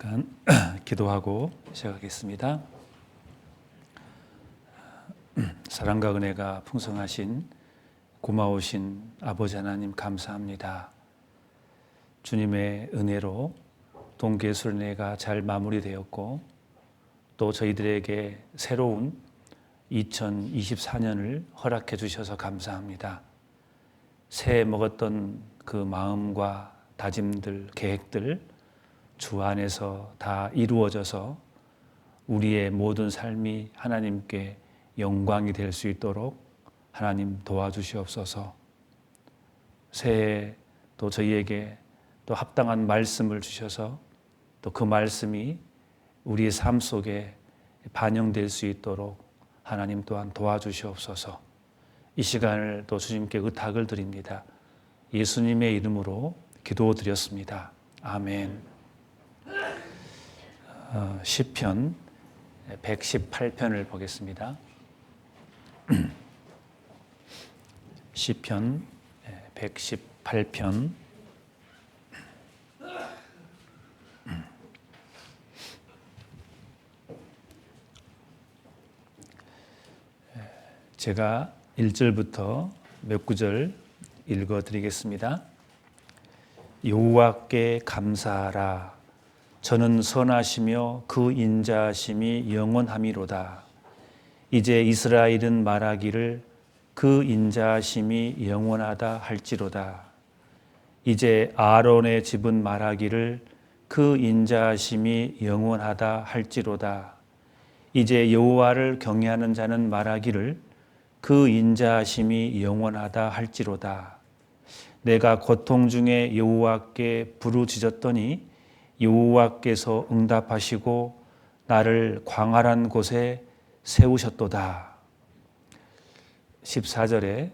잠깐 기도하고 시작하겠습니다. 사랑과 은혜가 풍성하신 고마우신 아버지 하나님 감사합니다. 주님의 은혜로 동계수련회가 잘 마무리되었고 또 저희들에게 새로운 2024년을 허락해 주셔서 감사합니다. 새해 먹었던 그 마음과 다짐들, 계획들 주 안에서 다 이루어져서 우리의 모든 삶이 하나님께 영광이 될 수 있도록 하나님 도와주시옵소서. 새해 또 저희에게 또 합당한 말씀을 주셔서 또 그 말씀이 우리의 삶 속에 반영될 수 있도록 하나님 또한 도와주시옵소서. 이 시간을 또 주님께 의탁을 드립니다. 예수님의 이름으로 기도드렸습니다. 아멘. 시편 118편을 보겠습니다. 시편 118편 제가 1절부터 몇 구절 읽어드리겠습니다. 여호와께 감사하라. 저는 선하시며 그 인자하심이 영원함이로다. 이제 이스라엘은 말하기를 그 인자하심이 영원하다 할지로다. 이제 아론의 집은 말하기를 그 인자하심이 영원하다 할지로다. 이제 여호와를 경외하는 자는 말하기를 그 인자하심이 영원하다 할지로다. 내가 고통 중에 여호와께 부르짖었더니 여호와께서 응답하시고 나를 광활한 곳에 세우셨도다. 14절에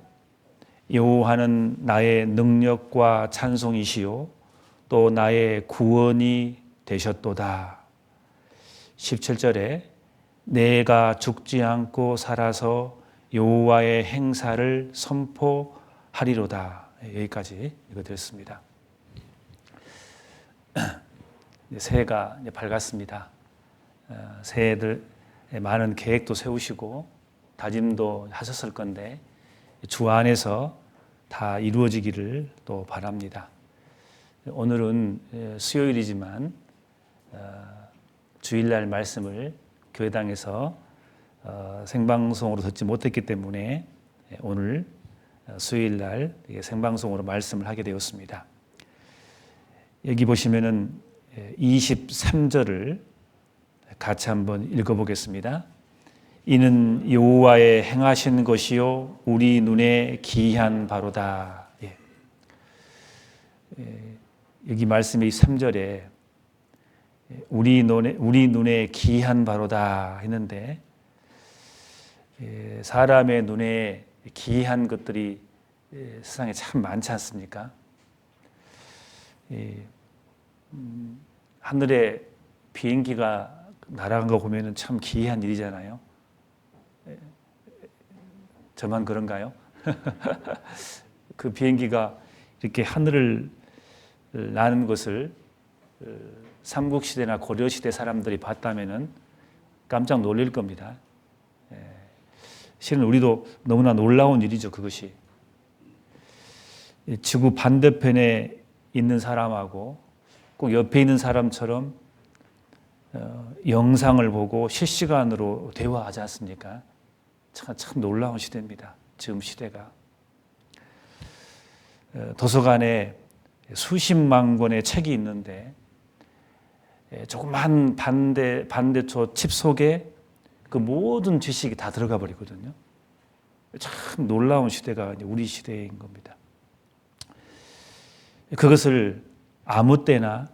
여호와는 나의 능력과 찬송이시요 또 나의 구원이 되셨도다. 17절에 내가 죽지 않고 살아서 여호와의 행사를 선포하리로다. 여기까지 읽어드렸습니다. 새해가 밝았습니다. 새해들 많은 계획도 세우시고 다짐도 하셨을 건데 주 안에서 다 이루어지기를 또 바랍니다. 오늘은 수요일이지만 주일날 말씀을 교회당에서 생방송으로 듣지 못했기 때문에 오늘 수요일날 생방송으로 말씀을 하게 되었습니다. 여기 보시면은 23절을 같이 한번 읽어보겠습니다. 이는 여호와의 행하신 것이요 우리 눈에 기이한 바로다. 여기 말씀의 3절에 우리 눈에 기이한 바로다 했는데 사람의 눈에 기이한 것들이 세상에 참 많지 않습니까? 하늘에 비행기가 날아간 거 보면 참 기이한 일이잖아요. 저만 그런가요? 그 비행기가 이렇게 하늘을 나는 것을 삼국시대나 고려시대 사람들이 봤다면 깜짝 놀랄 겁니다. 실은 우리도 너무나 놀라운 일이죠, 그것이. 지구 반대편에 있는 사람하고 꼭 옆에 있는 사람처럼 영상을 보고 실시간으로 대화하지 않습니까? 참 놀라운 시대입니다. 지금 시대가. 도서관에 수십만 권의 책이 있는데 조그만 반대초 칩 속에 그 모든 지식이 다 들어가 버리거든요. 참 놀라운 시대가 우리 시대인 겁니다. 그것을 아무 때나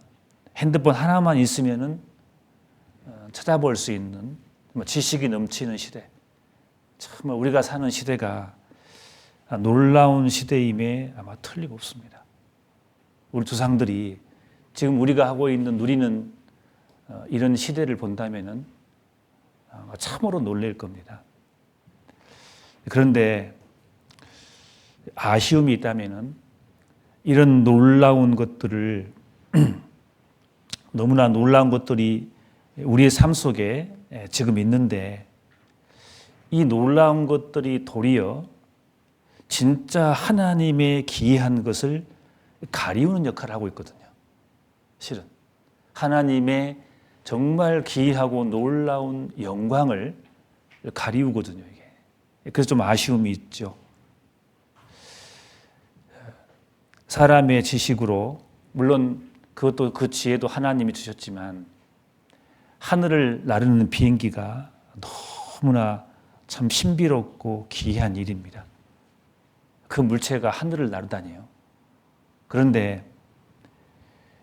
핸드폰 하나만 있으면은 찾아볼 수 있는 지식이 넘치는 시대. 참 우리가 사는 시대가 놀라운 시대임에 아마 틀림없습니다. 우리 조상들이 지금 우리가 하고 있는 누리는 이런 시대를 본다면은 참으로 놀랄 겁니다. 그런데 아쉬움이 있다면은 이런 놀라운 것들을 너무나 놀라운 것들이 우리의 삶 속에 지금 있는데 이 놀라운 것들이 도리어 진짜 하나님의 기이한 것을 가리우는 역할을 하고 있거든요. 실은 하나님의 정말 기이하고 놀라운 영광을 가리우거든요. 이게. 그래서 좀 아쉬움이 있죠. 사람의 지식으로 물론 그것도 그 지혜도 하나님이 주셨지만 하늘을 나르는 비행기가 너무나 참 신비롭고 기이한 일입니다. 그 물체가 하늘을 나르다니요. 그런데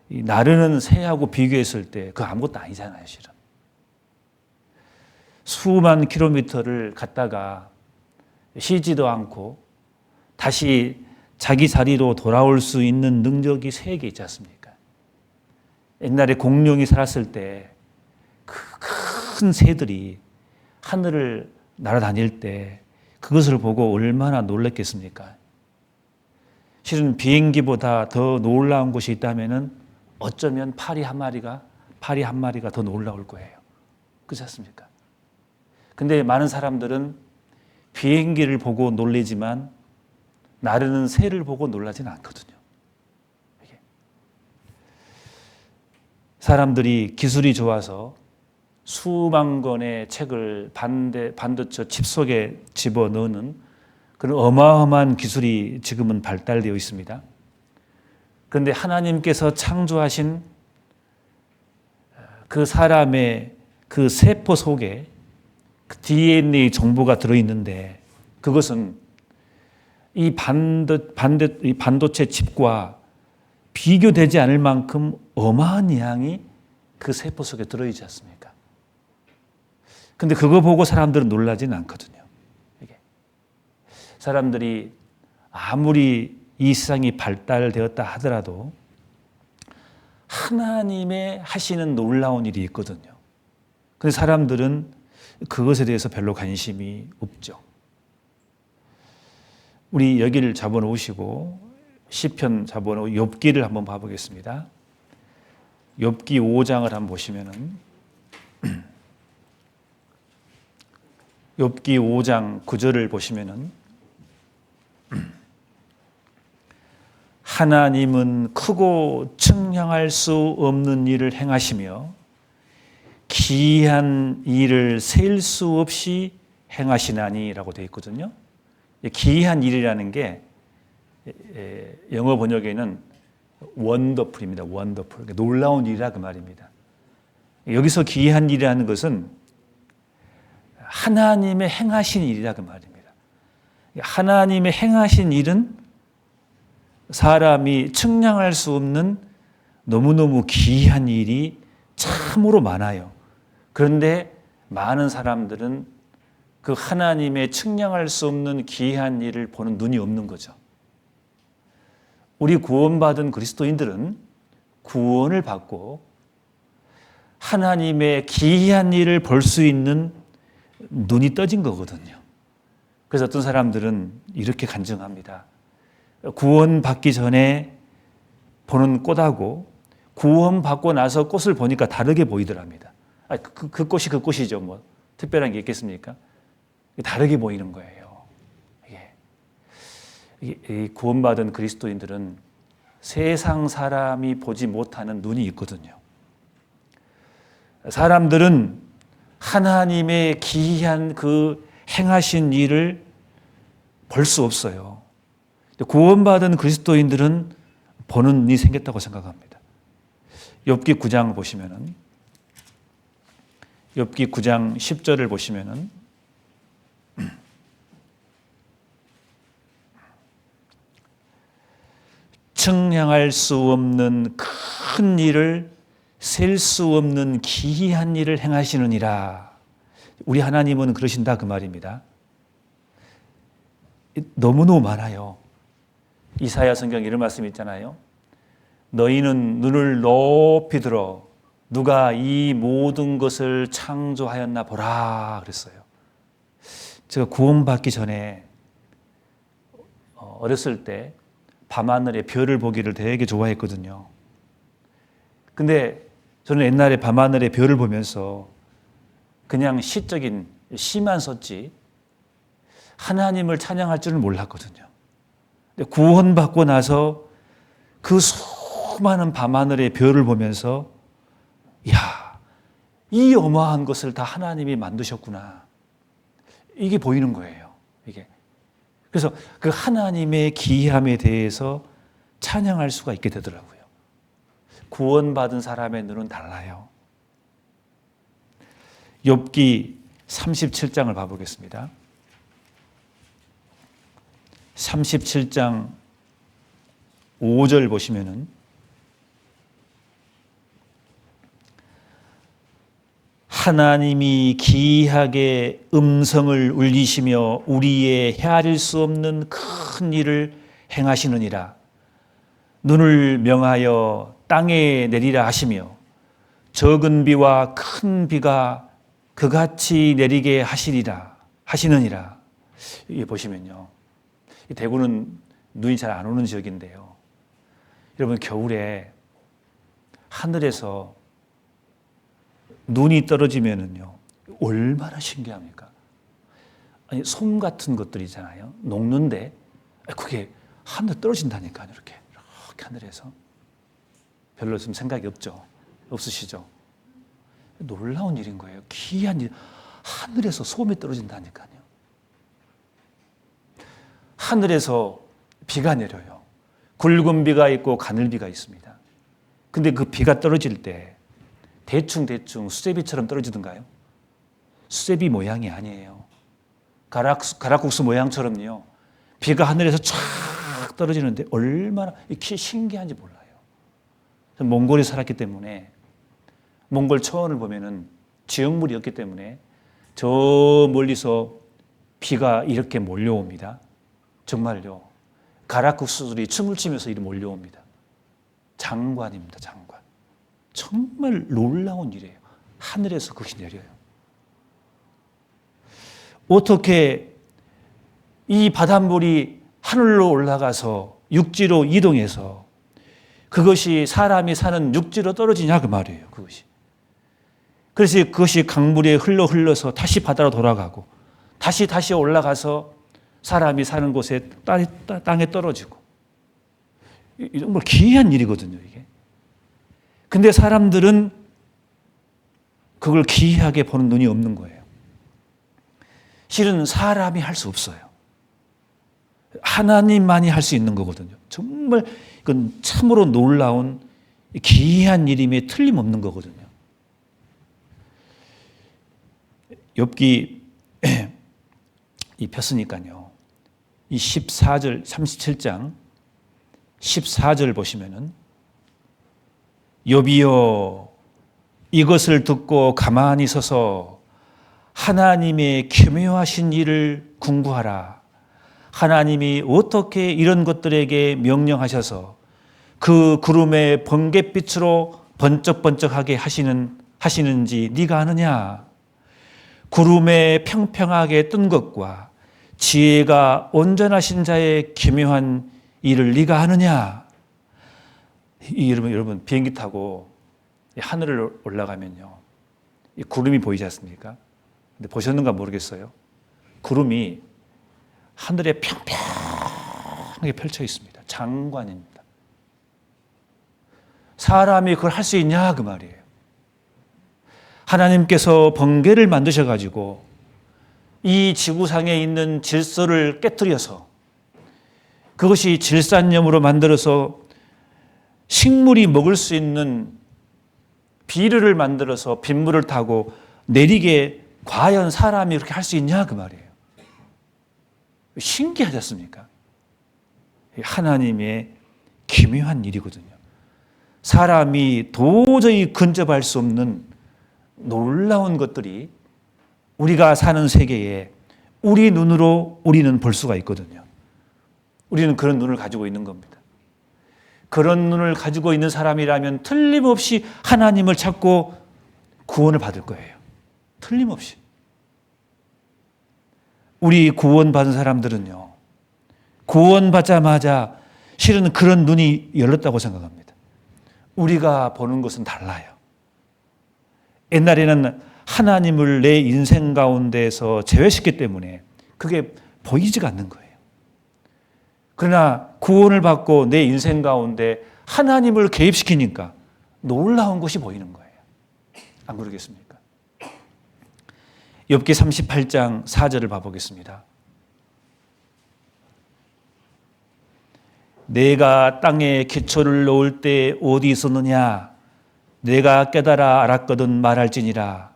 이 나르는 새하고 비교했을 때 그거 아무것도 아니잖아요, 실은. 수만 킬로미터를 갔다가 쉬지도 않고 다시 자기 자리로 돌아올 수 있는 능력이 새에게 있지 않습니까? 옛날에 공룡이 살았을 때 그 큰 새들이 하늘을 날아다닐 때 그것을 보고 얼마나 놀랐겠습니까? 실은 비행기보다 더 놀라운 것이 있다면 어쩌면 파리 한 마리가 더 놀라울 거예요. 그렇지 않습니까? 근데 많은 사람들은 비행기를 보고 놀라지만 나르는 새를 보고 놀라지는 않거든요. 사람들이 기술이 좋아서 수만 권의 책을 반도체 칩 속에 집어넣는 그런 어마어마한 기술이 지금은 발달되어 있습니다. 그런데 하나님께서 창조하신 그 사람의 그 세포 속에 그 DNA 정보가 들어있는데 그것은 이 반도체 칩과 비교되지 않을 만큼 어마한 양이 그 세포 속에 들어있지 않습니까? 근데 그거 보고 사람들은 놀라지는 않거든요. 사람들이 아무리 이 세상이 발달되었다 하더라도 하나님의 하시는 놀라운 일이 있거든요. 그런데 사람들은 그것에 대해서 별로 관심이 없죠. 우리 여기를 잡아놓으시고 시편 잡아놓고 욥기를 한번 봐보겠습니다. 욥기 5장을 한번 보시면은 욥기 5장 9절을 보시면은 하나님은 크고 측량할 수 없는 일을 행하시며 기이한 일을 셀 수 없이 행하시나니라고 되어 있거든요. 기이한 일이라는 게 영어 번역에는 원더풀입니다. 원더풀. 놀라운 일이라 그 말입니다. 여기서 기이한 일이라는 것은 하나님의 행하신 일이라 그 말입니다. 하나님의 행하신 일은 사람이 측량할 수 없는 너무너무 기이한 일이 참으로 많아요. 그런데 많은 사람들은 그 하나님의 측량할 수 없는 기이한 일을 보는 눈이 없는 거죠. 우리 구원받은 그리스도인들은 구원을 받고 하나님의 기이한 일을 볼 수 있는 눈이 떠진 거거든요. 그래서 어떤 사람들은 이렇게 간증합니다. 구원받기 전에 보는 꽃하고 구원받고 나서 꽃을 보니까 다르게 보이더랍니다. 그 꽃이 그 꽃이죠. 뭐 특별한 게 있겠습니까? 다르게 보이는 거예요. 이 구원받은 그리스도인들은 세상 사람이 보지 못하는 눈이 있거든요. 사람들은 하나님의 기이한 그 행하신 일을 볼 수 없어요. 구원받은 그리스도인들은 보는 눈이 생겼다고 생각합니다. 욥기 9장 보시면은 욥기 9장 10절을 보시면은 측량할 수 없는 큰 일을 셀 수 없는 기이한 일을 행하시느니라. 우리 하나님은 그러신다 그 말입니다. 너무너무 많아요. 이사야 성경에 이런 말씀이 있잖아요. 너희는 눈을 높이 들어 누가 이 모든 것을 창조하였나 보라 그랬어요. 제가 구원받기 전에 어렸을 때 밤하늘에 별을 보기를 되게 좋아했거든요. 근데 저는 옛날에 밤하늘의 별을 보면서 그냥 시적인 시만 썼지 하나님을 찬양할 줄은 몰랐거든요. 근데 구원받고 나서 그 수많은 밤하늘의 별을 보면서 야, 이 어마한 것을 다 하나님이 만드셨구나. 이게 보이는 거예요. 이게. 그래서 그 하나님의 기이함에 대해서 찬양할 수가 있게 되더라고요. 구원받은 사람의 눈은 달라요. 욥기 37장을 봐보겠습니다. 37장 5절 보시면은 하나님이 기이하게 음성을 울리시며 우리의 헤아릴 수 없는 큰 일을 행하시느니라. 눈을 명하여 땅에 내리라 하시며 적은 비와 큰 비가 그같이 내리게 하시느니라. 이게 보시면요. 대구는 눈이 잘 안 오는 지역인데요. 여러분 겨울에 하늘에서 눈이 떨어지면은요 얼마나 신기합니까? 아니 솜 같은 것들 있잖아요. 녹는데 그게 하늘에 떨어진다니까요. 이렇게 하늘에서 별로 좀 생각이 없으시죠? 놀라운 일인 거예요. 기이한 일. 하늘에서 솜이 떨어진다니까요. 하늘에서 비가 내려요. 굵은 비가 있고 가늘비가 있습니다. 근데 그 비가 떨어질 때 대충 수제비처럼 떨어지던가요? 수제비 모양이 아니에요. 가락국수 모양처럼요. 비가 하늘에서 쫙 떨어지는데 얼마나 이렇게 신기한지 몰라요. 몽골에 살았기 때문에 몽골 초원을 보면은 지역물이 없기 때문에 저 멀리서 비가 이렇게 몰려옵니다. 정말요. 가락국수들이 춤을 추면서 이리 몰려옵니다. 장관입니다. 장관. 정말 놀라운 일이에요. 하늘에서 그것이 내려요. 어떻게 이 바닷물이 하늘로 올라가서 육지로 이동해서 그것이 사람이 사는 육지로 떨어지냐 그 말이에요. 그것이. 그래서 그것이 강물에 흘러서 다시 바다로 돌아가고 다시 올라가서 사람이 사는 곳에 땅에 떨어지고 정말 기이한 일이거든요. 이게. 근데 사람들은 그걸 기이하게 보는 눈이 없는 거예요. 실은 사람이 할 수 없어요. 하나님만이 할 수 있는 거거든요. 정말 이건 참으로 놀라운 기이한 일임에 틀림없는 거거든요. 욥기 이 폈으니까요. 이 14절 37장 14절 보시면은 욥이여 이것을 듣고 가만히 서서 하나님의 기묘하신 일을 궁구하라. 하나님이 어떻게 이런 것들에게 명령하셔서 그 구름의 번갯빛으로 번쩍번쩍하게 하시는지 네가 아느냐? 구름에 평평하게 뜬 것과 지혜가 온전하신 자의 기묘한 일을 네가 아느냐? 여러분 비행기 타고 하늘을 올라가면요, 이 구름이 보이지 않습니까? 근데 보셨는가 모르겠어요. 구름이 하늘에 평평하게 펼쳐 있습니다. 장관입니다. 사람이 그걸 할 수 있냐 그 말이에요. 하나님께서 번개를 만드셔가지고 이 지구상에 있는 질서를 깨뜨려서 그것이 질산염으로 만들어서 식물이 먹을 수 있는 비료를 만들어서 빗물을 타고 내리게 과연 사람이 그렇게 할 수 있냐 그 말이에요. 신기하지 않습니까? 하나님의 기묘한 일이거든요. 사람이 도저히 근접할 수 없는 놀라운 것들이 우리가 사는 세계에 우리 눈으로 우리는 볼 수가 있거든요. 우리는 그런 눈을 가지고 있는 겁니다. 그런 눈을 가지고 있는 사람이라면 틀림없이 하나님을 찾고 구원을 받을 거예요. 틀림없이. 우리 구원받은 사람들은요, 구원받자마자 실은 그런 눈이 열렸다고 생각합니다. 우리가 보는 것은 달라요. 옛날에는 하나님을 내 인생 가운데서 제외시켰기 때문에 그게 보이지가 않는 거예요. 그러나 구원을 받고 내 인생 가운데 하나님을 개입시키니까 놀라운 것이 보이는 거예요. 안 그러겠습니까? 욥기 38장 4절을 봐보겠습니다. 내가 땅에 기초를 놓을 때 어디 있었느냐? 내가 깨달아 알았거든 말할지니라.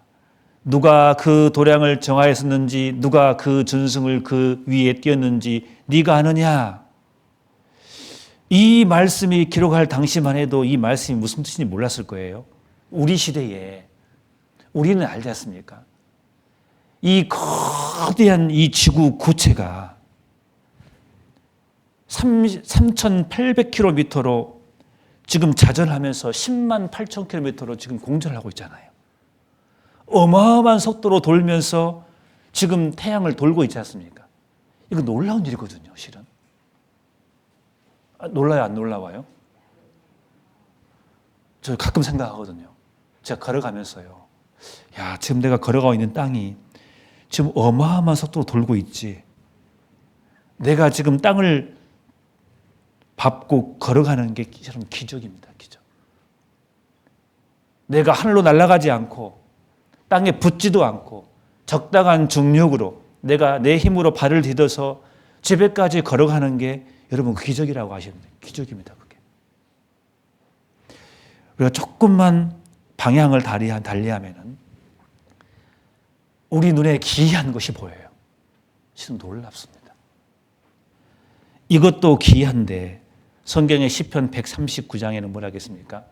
누가 그 도량을 정하였었는지 누가 그 준승을 그 위에 띄었는지 네가 아느냐? 이 말씀이 기록할 당시만 해도 이 말씀이 무슨 뜻인지 몰랐을 거예요. 우리 시대에 우리는 알지 않습니까? 이 거대한 이 지구 구체가 3,800km로 지금 자전하면서 10만 8천 km로 지금 공전을 하고 있잖아요. 어마어마한 속도로 돌면서 지금 태양을 돌고 있지 않습니까? 이거 놀라운 일이거든요, 실은. 놀라요, 안 놀라워요? 저 가끔 생각하거든요. 제가 걸어가면서요. 야, 지금 내가 걸어가고 있는 땅이 지금 어마어마한 속도로 돌고 있지. 내가 지금 땅을 밟고 걸어가는 게 여러분 기적입니다. 기적. 내가 하늘로 날아가지 않고 땅에 붙지도 않고 적당한 중력으로 내가 내 힘으로 발을 디뎌서 집에까지 걸어가는 게 여러분 기적이라고 하시면 돼요. 기적입니다. 그게. 우리가 조금만 방향을 달리하면은 우리 눈에 기이한 것이 보여요. 진짜 놀랍습니다. 이것도 기이한데 성경의 시편 139장에는 뭐라 하겠습니까?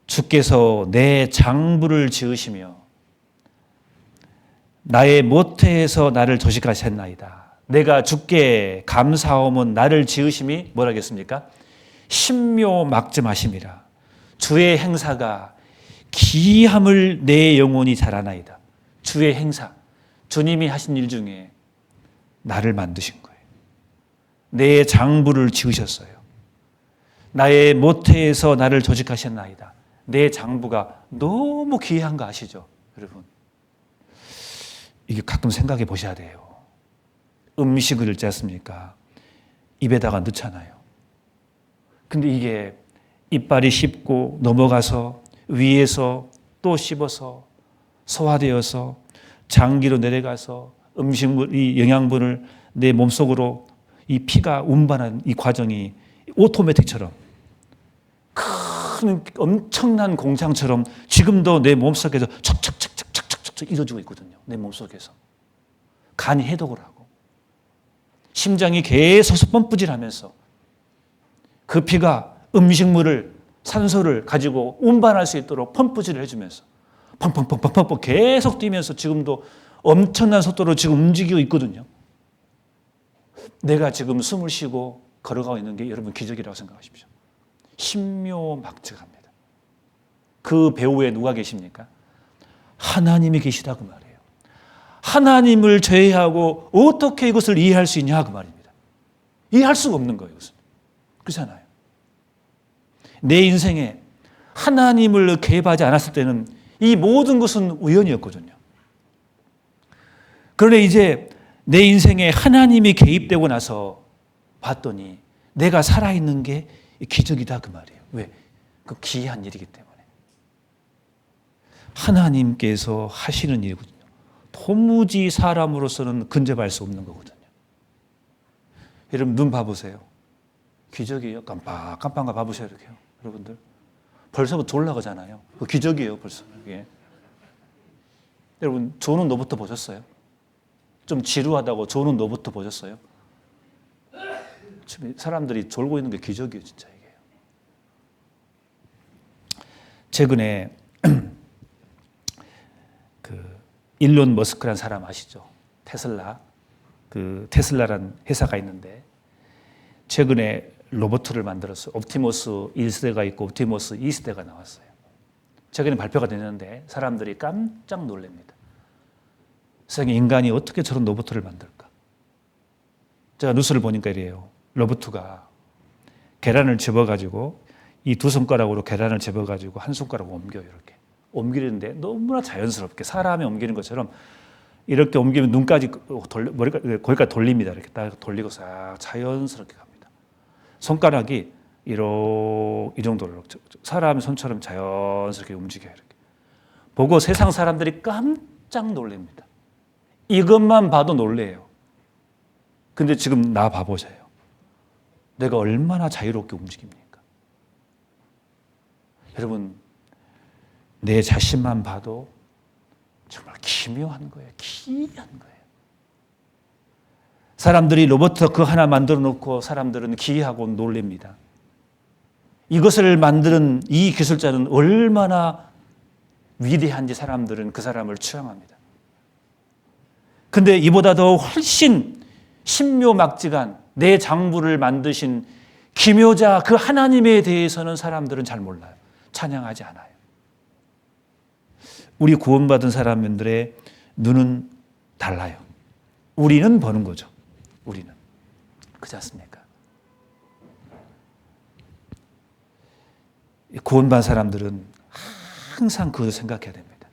주께서 내 장부를 지으시며 나의 모태에서 나를 조직하셨나이다. 내가 주께 감사하오면 나를 지으심이 뭐라 하겠습니까? 신묘막점하심이라. 주의 행사가 기이함을 내 영혼이 잘하나이다. 주의 행사, 주님이 하신 일 중에 나를 만드신 거예요. 내 장부를 지으셨어요. 나의 모태에서 나를 조직하셨나이다. 내 장부가 너무 기이한 거 아시죠? 여러분. 이게 가끔 생각해 보셔야 돼요. 음식을 읽지 않습니까? 입에다가 넣잖아요. 근데 이게 이빨이 씹고 넘어가서 위에서 또 씹어서 소화되어서 장기로 내려가서 음식물, 이 영양분을 내 몸속으로 이 피가 운반하는 이 과정이 오토매틱처럼 큰 엄청난 공장처럼 지금도 내 몸속에서 척척척척척척 이루어지고 있거든요. 내 몸속에서. 간이 해독을 하고 심장이 계속 펌프질하면서 그 피가 음식물을 산소를 가지고 운반할 수 있도록 펌프질을 해주면서 펑펑펑펑펑 계속 뛰면서 지금도 엄청난 속도로 지금 움직이고 있거든요. 내가 지금 숨을 쉬고 걸어가고 있는 게 여러분 기적이라고 생각하십시오. 신묘막측합니다. 그 배후에 누가 계십니까? 하나님이 계시다 그 말이에요. 하나님을 제외하고 어떻게 이것을 이해할 수 있냐 그 말입니다. 이해할 수가 없는 거예요. 이것은. 그렇잖아요. 내 인생에 하나님을 개입하지 않았을 때는 이 모든 것은 우연이었거든요. 그런데 이제 내 인생에 하나님이 개입되고 나서 봤더니 내가 살아있는 게 기적이다 그 말이에요. 왜? 그 기이한 일이기 때문에. 하나님께서 하시는 일이거든요. 도무지 사람으로서는 근접할 수 없는 거거든요. 여러분 눈 봐보세요. 기적이에요. 깜빡깜빡 봐보세요. 이렇게요. 여러분들. 벌써부터 올라가잖아요. 그 기적이에요. 벌써. 그게. 여러분 조는 너부터 보셨어요? 좀 지루하다고 조는 너부터 보셨어요? 지금 사람들이 졸고 있는 게 기적이에요. 진짜 이게. 최근에 그 일론 머스크라는 사람 아시죠? 테슬라. 그 테슬라라는 회사가 있는데 최근에 로봇을 만들었어요. 옵티머스 1세대가 있고 옵티머스 2세대가 나왔어요. 최근에 발표가 됐는데 사람들이 깜짝 놀랍니다. 세상에 인간이 어떻게 저런 로봇을 만들까? 제가 뉴스를 보니까 이래요. 로봇가 계란을 접어가지고 이 두 손가락으로 계란을 접어가지고 한 손가락 옮겨요. 이렇게. 옮기는데 너무나 자연스럽게 사람이 옮기는 것처럼 이렇게 옮기면 눈까지 머리가 거기까지 돌립니다. 이렇게 딱 돌리고 싹 자연스럽게 갑니다. 손가락이 이 정도로 사람의 손처럼 자연스럽게 움직여요. 이렇게 보고 세상 사람들이 깜짝 놀랍니다. 이것만 봐도 놀래요. 근데 지금 나 봐보세요. 내가 얼마나 자유롭게 움직입니까? 여러분, 내 자신만 봐도 정말 기묘한 거예요. 기이한 거예요. 사람들이 로봇 그 하나 만들어 놓고 사람들은 기이하고 놀랍니다. 이것을 만드는 이 기술자는 얼마나 위대한지 사람들은 그 사람을 추앙합니다. 근데 이보다 더 훨씬 신묘막직한 내 장부를 만드신 기묘자 그 하나님에 대해서는 사람들은 잘 몰라요. 찬양하지 않아요. 우리 구원받은 사람들의 눈은 달라요. 우리는 보는 거죠. 우리는. 그렇지 않습니까? 구원받은 사람들은 항상 그것을 생각해야 됩니다.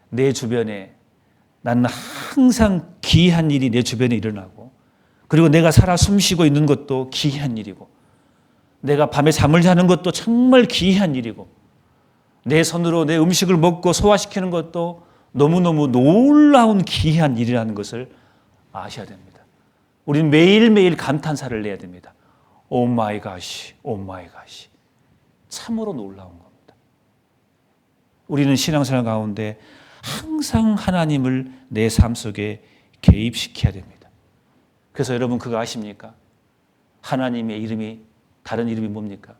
내 주변에 나는 항상 기이한 일이 내 주변에 일어나고, 그리고 내가 살아 숨쉬고 있는 것도 기이한 일이고, 내가 밤에 잠을 자는 것도 정말 기이한 일이고, 내 손으로 내 음식을 먹고 소화시키는 것도 너무너무 놀라운 기이한 일이라는 것을 아셔야 됩니다. 우리는 매일매일 감탄사를 내야 됩니다. 오 마이 갓이, 오 마이 갓이. 참으로 놀라운 겁니다. 우리는 신앙생활 가운데 항상 하나님을 내 삶 속에 개입시켜야 됩니다. 그래서 여러분 그거 아십니까? 하나님의 이름이 다른 이름이 뭡니까?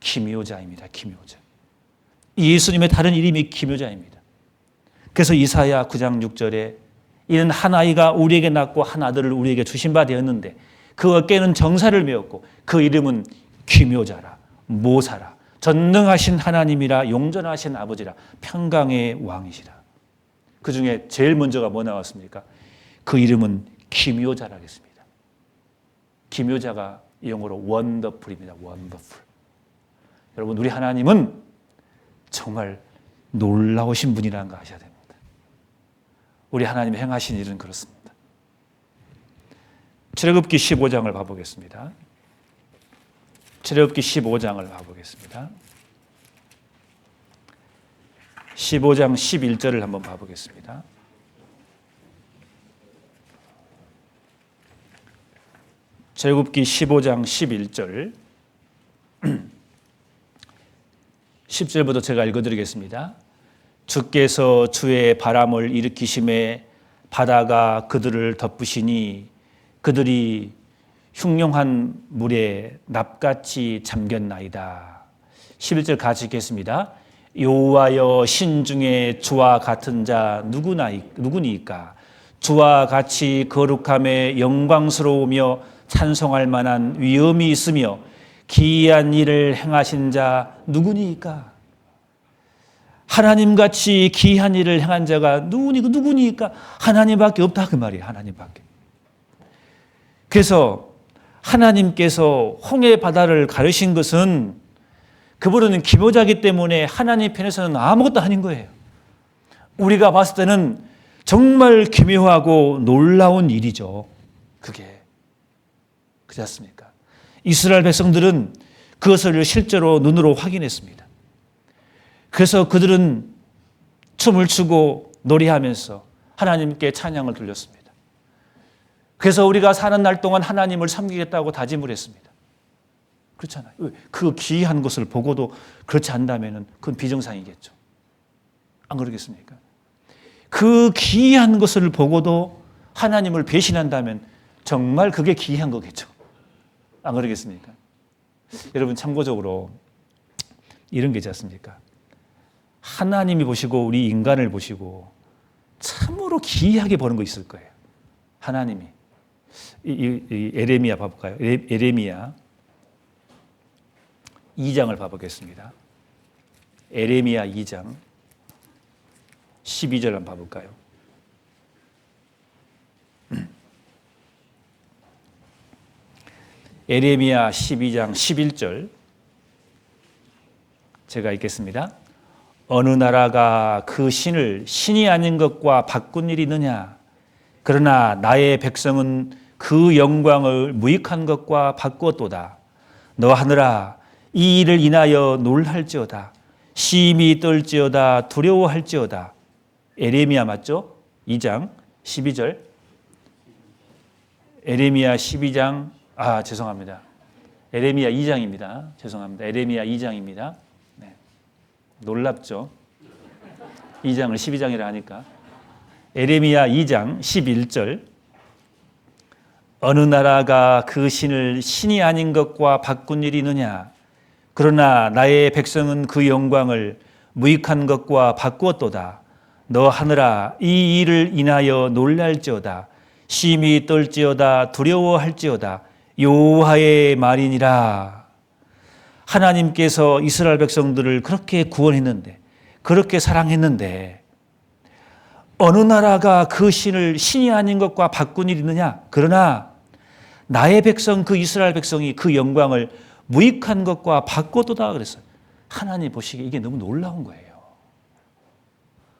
기묘자입니다. 기묘자. 예수님의 다른 이름이 기묘자입니다. 그래서 이사야 9장 6절에 이는 한 아이가 우리에게 낳고 한 아들을 우리에게 주신 바 되었는데 그 어깨는 정사를 메었고 그 이름은 기묘자라, 모사라, 전능하신 하나님이라, 용전하신 아버지라, 평강의 왕이시라. 그 중에 제일 먼저가 뭐 나왔습니까? 그 이름은 기묘자라겠습니다. 기묘자가 영어로 원더풀입니다. 원더풀. 여러분, 우리 하나님은 정말 놀라우신 분이라는 거 아셔야 됩니다. 우리 하나님이 행하신 일은 그렇습니다. 출애굽기 15장을 봐보겠습니다. 출애굽기 15장을 봐보겠습니다. 15장 11절을 한번 봐보겠습니다. 출애굽기 15장 11절 10절부터 제가 읽어드리겠습니다. 주께서 주의 바람을 일으키심에 바다가 그들을 덮으시니 그들이 흉룡한 물에 납같이 잠겼나이다. 11절 같이 읽겠습니다. 여호와여 신중에 주와 같은 자 누구니까? 주와 같이 거룩함에 영광스러우며 찬송할 만한 위엄이 있으며 기이한 일을 행하신 자 누구니까? 하나님같이 기이한 일을 행한 자가 누구니까? 하나님밖에 없다 그 말이에요. 하나님밖에. 그래서 하나님께서 홍해 바다를 가르신 것은 그분은 기묘자이기 때문에 하나님 편에서는 아무것도 아닌 거예요. 우리가 봤을 때는 정말 기묘하고 놀라운 일이죠. 그게. 그렇지 않습니까? 이스라엘 백성들은 그것을 실제로 눈으로 확인했습니다. 그래서 그들은 춤을 추고 노래하면서 하나님께 찬양을 돌렸습니다. 그래서 우리가 사는 날 동안 하나님을 섬기겠다고 다짐을 했습니다. 그렇잖아요. 그 기이한 것을 보고도 그렇지 않다면 그건 비정상이겠죠. 안 그러겠습니까? 그 기이한 것을 보고도 하나님을 배신한다면 정말 그게 기이한 거겠죠. 안 그러겠습니까? 여러분 참고적으로 이런 게 있지 않습니까? 하나님이 보시고 우리 인간을 보시고 참으로 기이하게 보는 거 있을 거예요. 하나님이. 이 에레미야 봐볼까요? 에레미야 2장을 봐보겠습니다. 에레미야 2장 12절 한번 봐볼까요? 에레미야 12장 11절 제가 읽겠습니다. 어느 나라가 그 신을 신이 아닌 것과 바꾼 일이 있느냐? 그러나 나의 백성은 그 영광을 무익한 것과 바꾸었도다. 너 하늘아, 이 일을 인하여 놀랄지어다. 심히 떨지어다. 두려워할지어다. 에레미야 맞죠? 2장 12절. 에레미야 12장, 죄송합니다. 에레미야 2장입니다. 죄송합니다. 에레미야 2장입니다. 네. 놀랍죠? 2장을 12장이라 하니까. 에레미야 2장 11절. 어느 나라가 그 신을 신이 아닌 것과 바꾼 일이 있느냐? 그러나 나의 백성은 그 영광을 무익한 것과 바꾸었도다. 너 하늘아, 이 일을 인하여 놀랄지어다. 심히 떨지어다. 두려워할지어다. 여호와의 말이니라. 하나님께서 이스라엘 백성들을 그렇게 구원했는데, 그렇게 사랑했는데, 어느 나라가 그 신을 신이 아닌 것과 바꾼 일이 있느냐? 그러나 나의 백성, 그 이스라엘 백성이 그 영광을 무익한 것과 바꾸었도다 그랬어요. 하나님 보시기에 이게 너무 놀라운 거예요.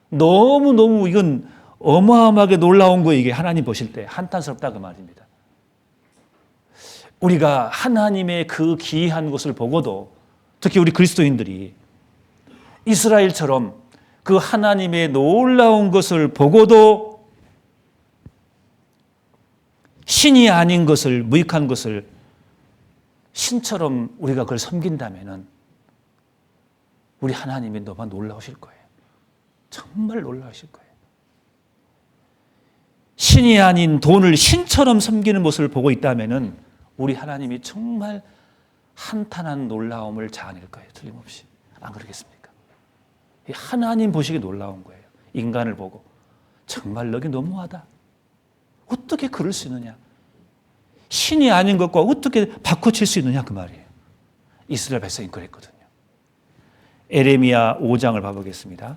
너무너무 이건 어마어마하게 놀라운 거예요. 이게 하나님 보실 때 한탄스럽다 그 말입니다. 우리가 하나님의 그 기이한 것을 보고도, 특히 우리 그리스도인들이 이스라엘처럼 그 하나님의 놀라운 것을 보고도 신이 아닌 것을, 무익한 것을 신처럼 우리가 그걸 섬긴다면 우리 하나님이 너무 놀라우실 거예요. 정말 놀라우실 거예요. 신이 아닌 돈을 신처럼 섬기는 모습을 보고 있다면 우리 하나님이 정말 한탄한 놀라움을 자아낼 거예요. 틀림없이. 안 그러겠습니까? 하나님 보시기에 놀라운 거예요. 인간을 보고 정말 너기 너무하다. 어떻게 그럴 수 있느냐? 신이 아닌 것과 어떻게 바꿔칠 수 있느냐 그 말이에요. 이스라엘 백성이 그랬거든요. 에레미야 5장을 봐보겠습니다.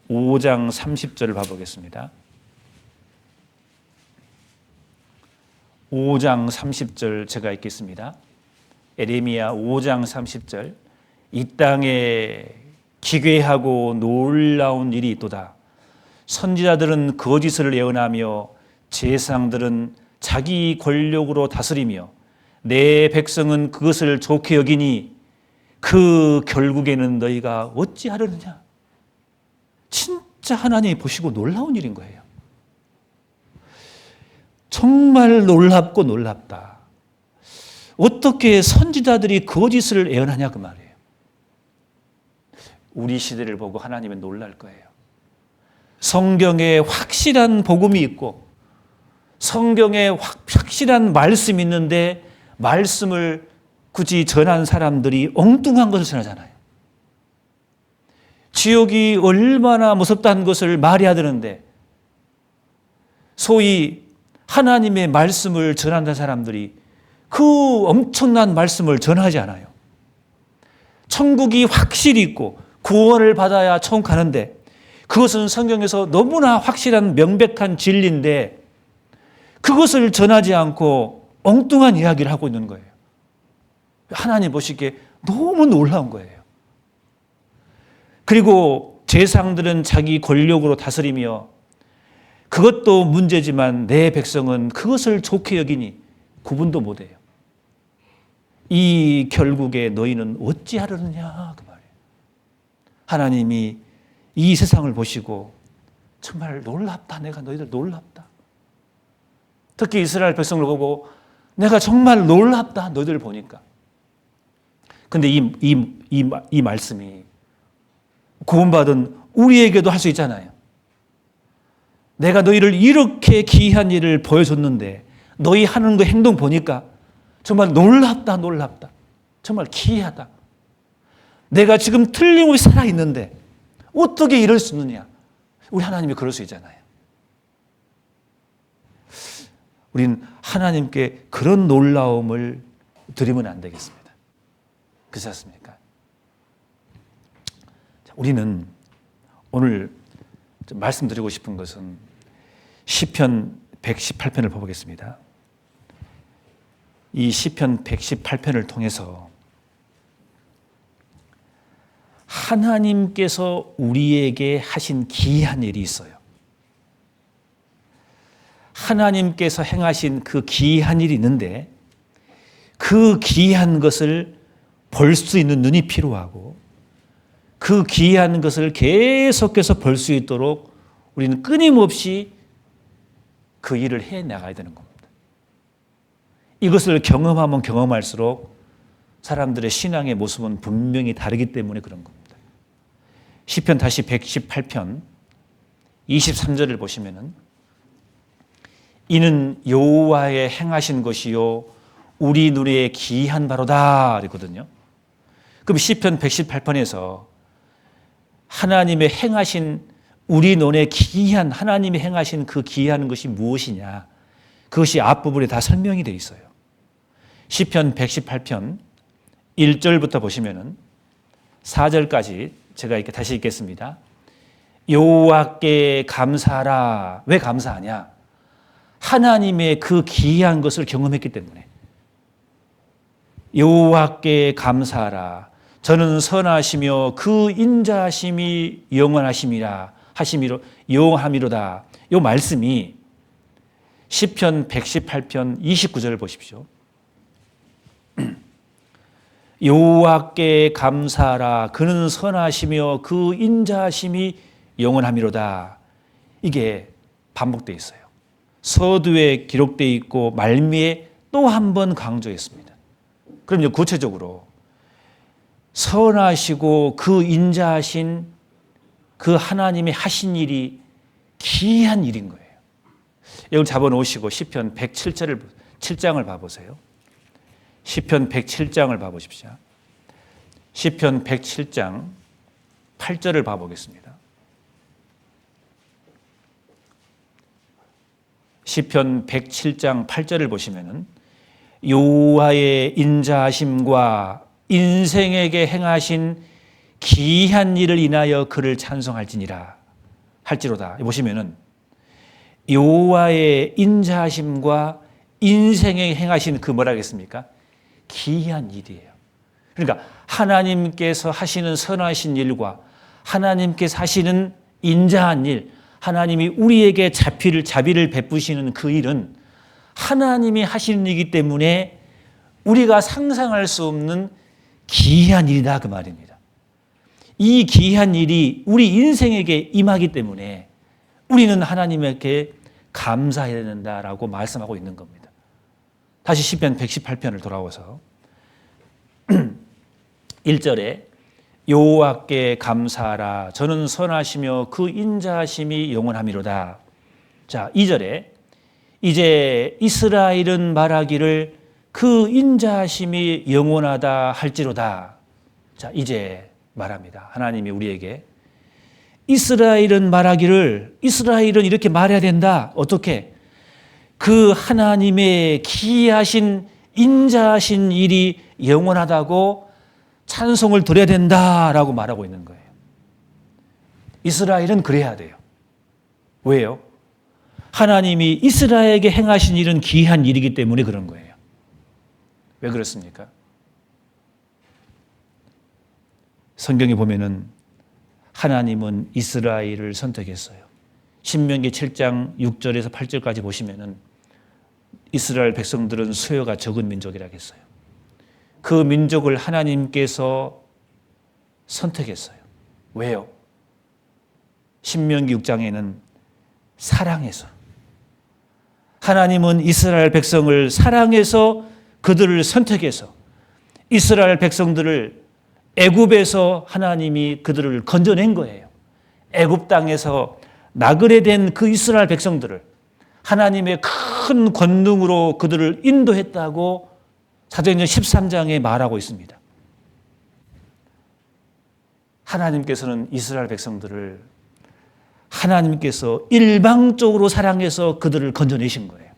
5장 30절을 봐보겠습니다. 5장 30절 제가 읽겠습니다. 에레미야 5장 30절. 이 땅에 기괴하고 놀라운 일이 있도다. 선지자들은 거짓을 예언하며 제사장들은 자기 권력으로 다스리며 내 백성은 그것을 좋게 여기니 그 결국에는 너희가 어찌하려느냐. 진짜 하나님이 보시고 놀라운 일인 거예요. 정말 놀랍고 놀랍다. 어떻게 선지자들이 거짓을 예언하냐 그 말이에요. 우리 시대를 보고 하나님은 놀랄 거예요. 성경에 확실한 복음이 있고 성경에 확실한 말씀이 있는데 말씀을 굳이 전한 사람들이 엉뚱한 것을 전하잖아요. 지옥이 얼마나 무섭다는 것을 말해야 되는데 소위 하나님의 말씀을 전한다는 사람들이 그 엄청난 말씀을 전하지 않아요. 천국이 확실히 있고 구원을 받아야 천국 가는데 그것은 성경에서 너무나 확실한 명백한 진리인데 그것을 전하지 않고 엉뚱한 이야기를 하고 있는 거예요. 하나님 보시기에 너무 놀라운 거예요. 그리고 제사장들은 자기 권력으로 다스리며 그것도 문제지만 내 백성은 그것을 좋게 여기니 구분도 못해요. 이 결국에 너희는 어찌하려느냐 그 말이에요. 하나님이 이 세상을 보시고 정말 놀랍다. 내가 너희들 놀랍다. 특히 이스라엘 백성을 보고 내가 정말 놀랍다. 너희들 보니까. 근데 이 말씀이 구원받은 우리에게도 할 수 있잖아요. 내가 너희를 이렇게 기이한 일을 보여줬는데 너희 하는 그 행동 보니까 정말 놀랍다. 놀랍다. 정말 기이하다. 내가 지금 틀림없이 살아있는데 어떻게 이럴 수 있느냐. 우리 하나님이 그럴 수 있잖아요. 우린 하나님께 그런 놀라움을 드리면 안 되겠습니다. 그렇지 않습니까? 우리는 오늘 말씀드리고 싶은 것은 시편 118편을 보겠습니다. 이 시편 118편을 통해서 하나님께서 우리에게 하신 기이한 일이 있어요. 하나님께서 행하신 그 기이한 일이 있는데 그 기이한 것을 볼 수 있는 눈이 필요하고 그 기이한 것을 계속해서 볼 수 있도록 우리는 끊임없이 그 일을 해 나가야 되는 겁니다. 이것을 경험하면 경험할수록 사람들의 신앙의 모습은 분명히 다르기 때문에 그런 겁니다. 시편 다시 118편 23절을 보시면은 이는 여호와의 행하신 것이요 우리 눈에 기이한 바로다 그랬거든요. 그럼 시편 118편에서 하나님의 행하신 우리 눈에 기이한 하나님이 행하신 그 기이한 것이 무엇이냐? 그것이 앞부분에 다 설명이 되어 있어요. 시편 118편 1절부터 보시면은 4절까지 제가 이렇게 다시 읽겠습니다. 여호와께 감사하라. 왜 감사하냐? 하나님의 그 기이한 것을 경험했기 때문에. 여호와께 감사하라. 저는 선하시며 그 인자하심이 영원하심이라 하심이로 영원함이로다. 이 말씀이 시편 118편 29절을 보십시오. 여호와께 감사하라. 그는 선하시며 그 인자하심이 영원함이로다. 이게 반복되어 있어요. 서두에 기록되어 있고 말미에 또 한 번 강조했습니다. 그럼 구체적으로 선하시고 그 인자하신 그 하나님이 하신 일이 기이한 일인 거예요. 이걸 잡아놓으시고 시편 107장을 봐보세요. 시편 107장을 봐보십시오. 시편 107장 8절을 봐보겠습니다. 시편 107장 8절을 보시면은 여호와의 인자하심과 인생에게 행하신 기이한 일을 인하여 그를 찬송할지니라 할지로다. 보시면은 여호와의 인자하심과 인생에 행하신 그 뭐라 하겠습니까? 기이한 일이에요. 그러니까 하나님께서 하시는 선하신 일과 하나님께서 하시는 인자한 일, 하나님이 우리에게 자비를 베푸시는 그 일은 하나님이 하시는 일이기 때문에 우리가 상상할 수 없는 기이한 일이다 그 말입니다. 이 기이한 일이 우리 인생에게 임하기 때문에 우리는 하나님에게 감사해야 된다라고 말씀하고 있는 겁니다. 다시 시편 118편을 돌아와서 1절에 여호와께 감사하라. 저는 선하시며 그 인자하심이 영원함이로다. 자, 2절에 이제 이스라엘은 말하기를 그 인자하심이 영원하다 할지로다. 자, 이제 말합니다. 하나님이 우리에게 이스라엘은 말하기를 이스라엘은 이렇게 말해야 된다. 어떻게? 그 하나님의 기이하신 인자하신 일이 영원하다고 찬송을 드려야 된다라고 말하고 있는 거예요. 이스라엘은 그래야 돼요. 왜요? 하나님이 이스라엘에게 행하신 일은 기이한 일이기 때문에 그런 거예요. 왜 그렇습니까? 성경에 보면은 하나님은 이스라엘을 선택했어요. 신명기 7장 6절에서 8절까지 보시면은 이스라엘 백성들은 수요가 적은 민족이라고 했어요. 그 민족을 하나님께서 선택했어요. 왜요? 신명기 6장에는 사랑해서 하나님은 이스라엘 백성을 사랑해서 그들을 선택해서 이스라엘 백성들을 애굽에서 하나님이 그들을 건져낸 거예요. 애굽 땅에서 나그네된 그 이스라엘 백성들을 하나님의 큰 권능으로 그들을 인도했다고 사도행전 13장에 말하고 있습니다. 하나님께서는 이스라엘 백성들을 하나님께서 일방적으로 사랑해서 그들을 건져내신 거예요.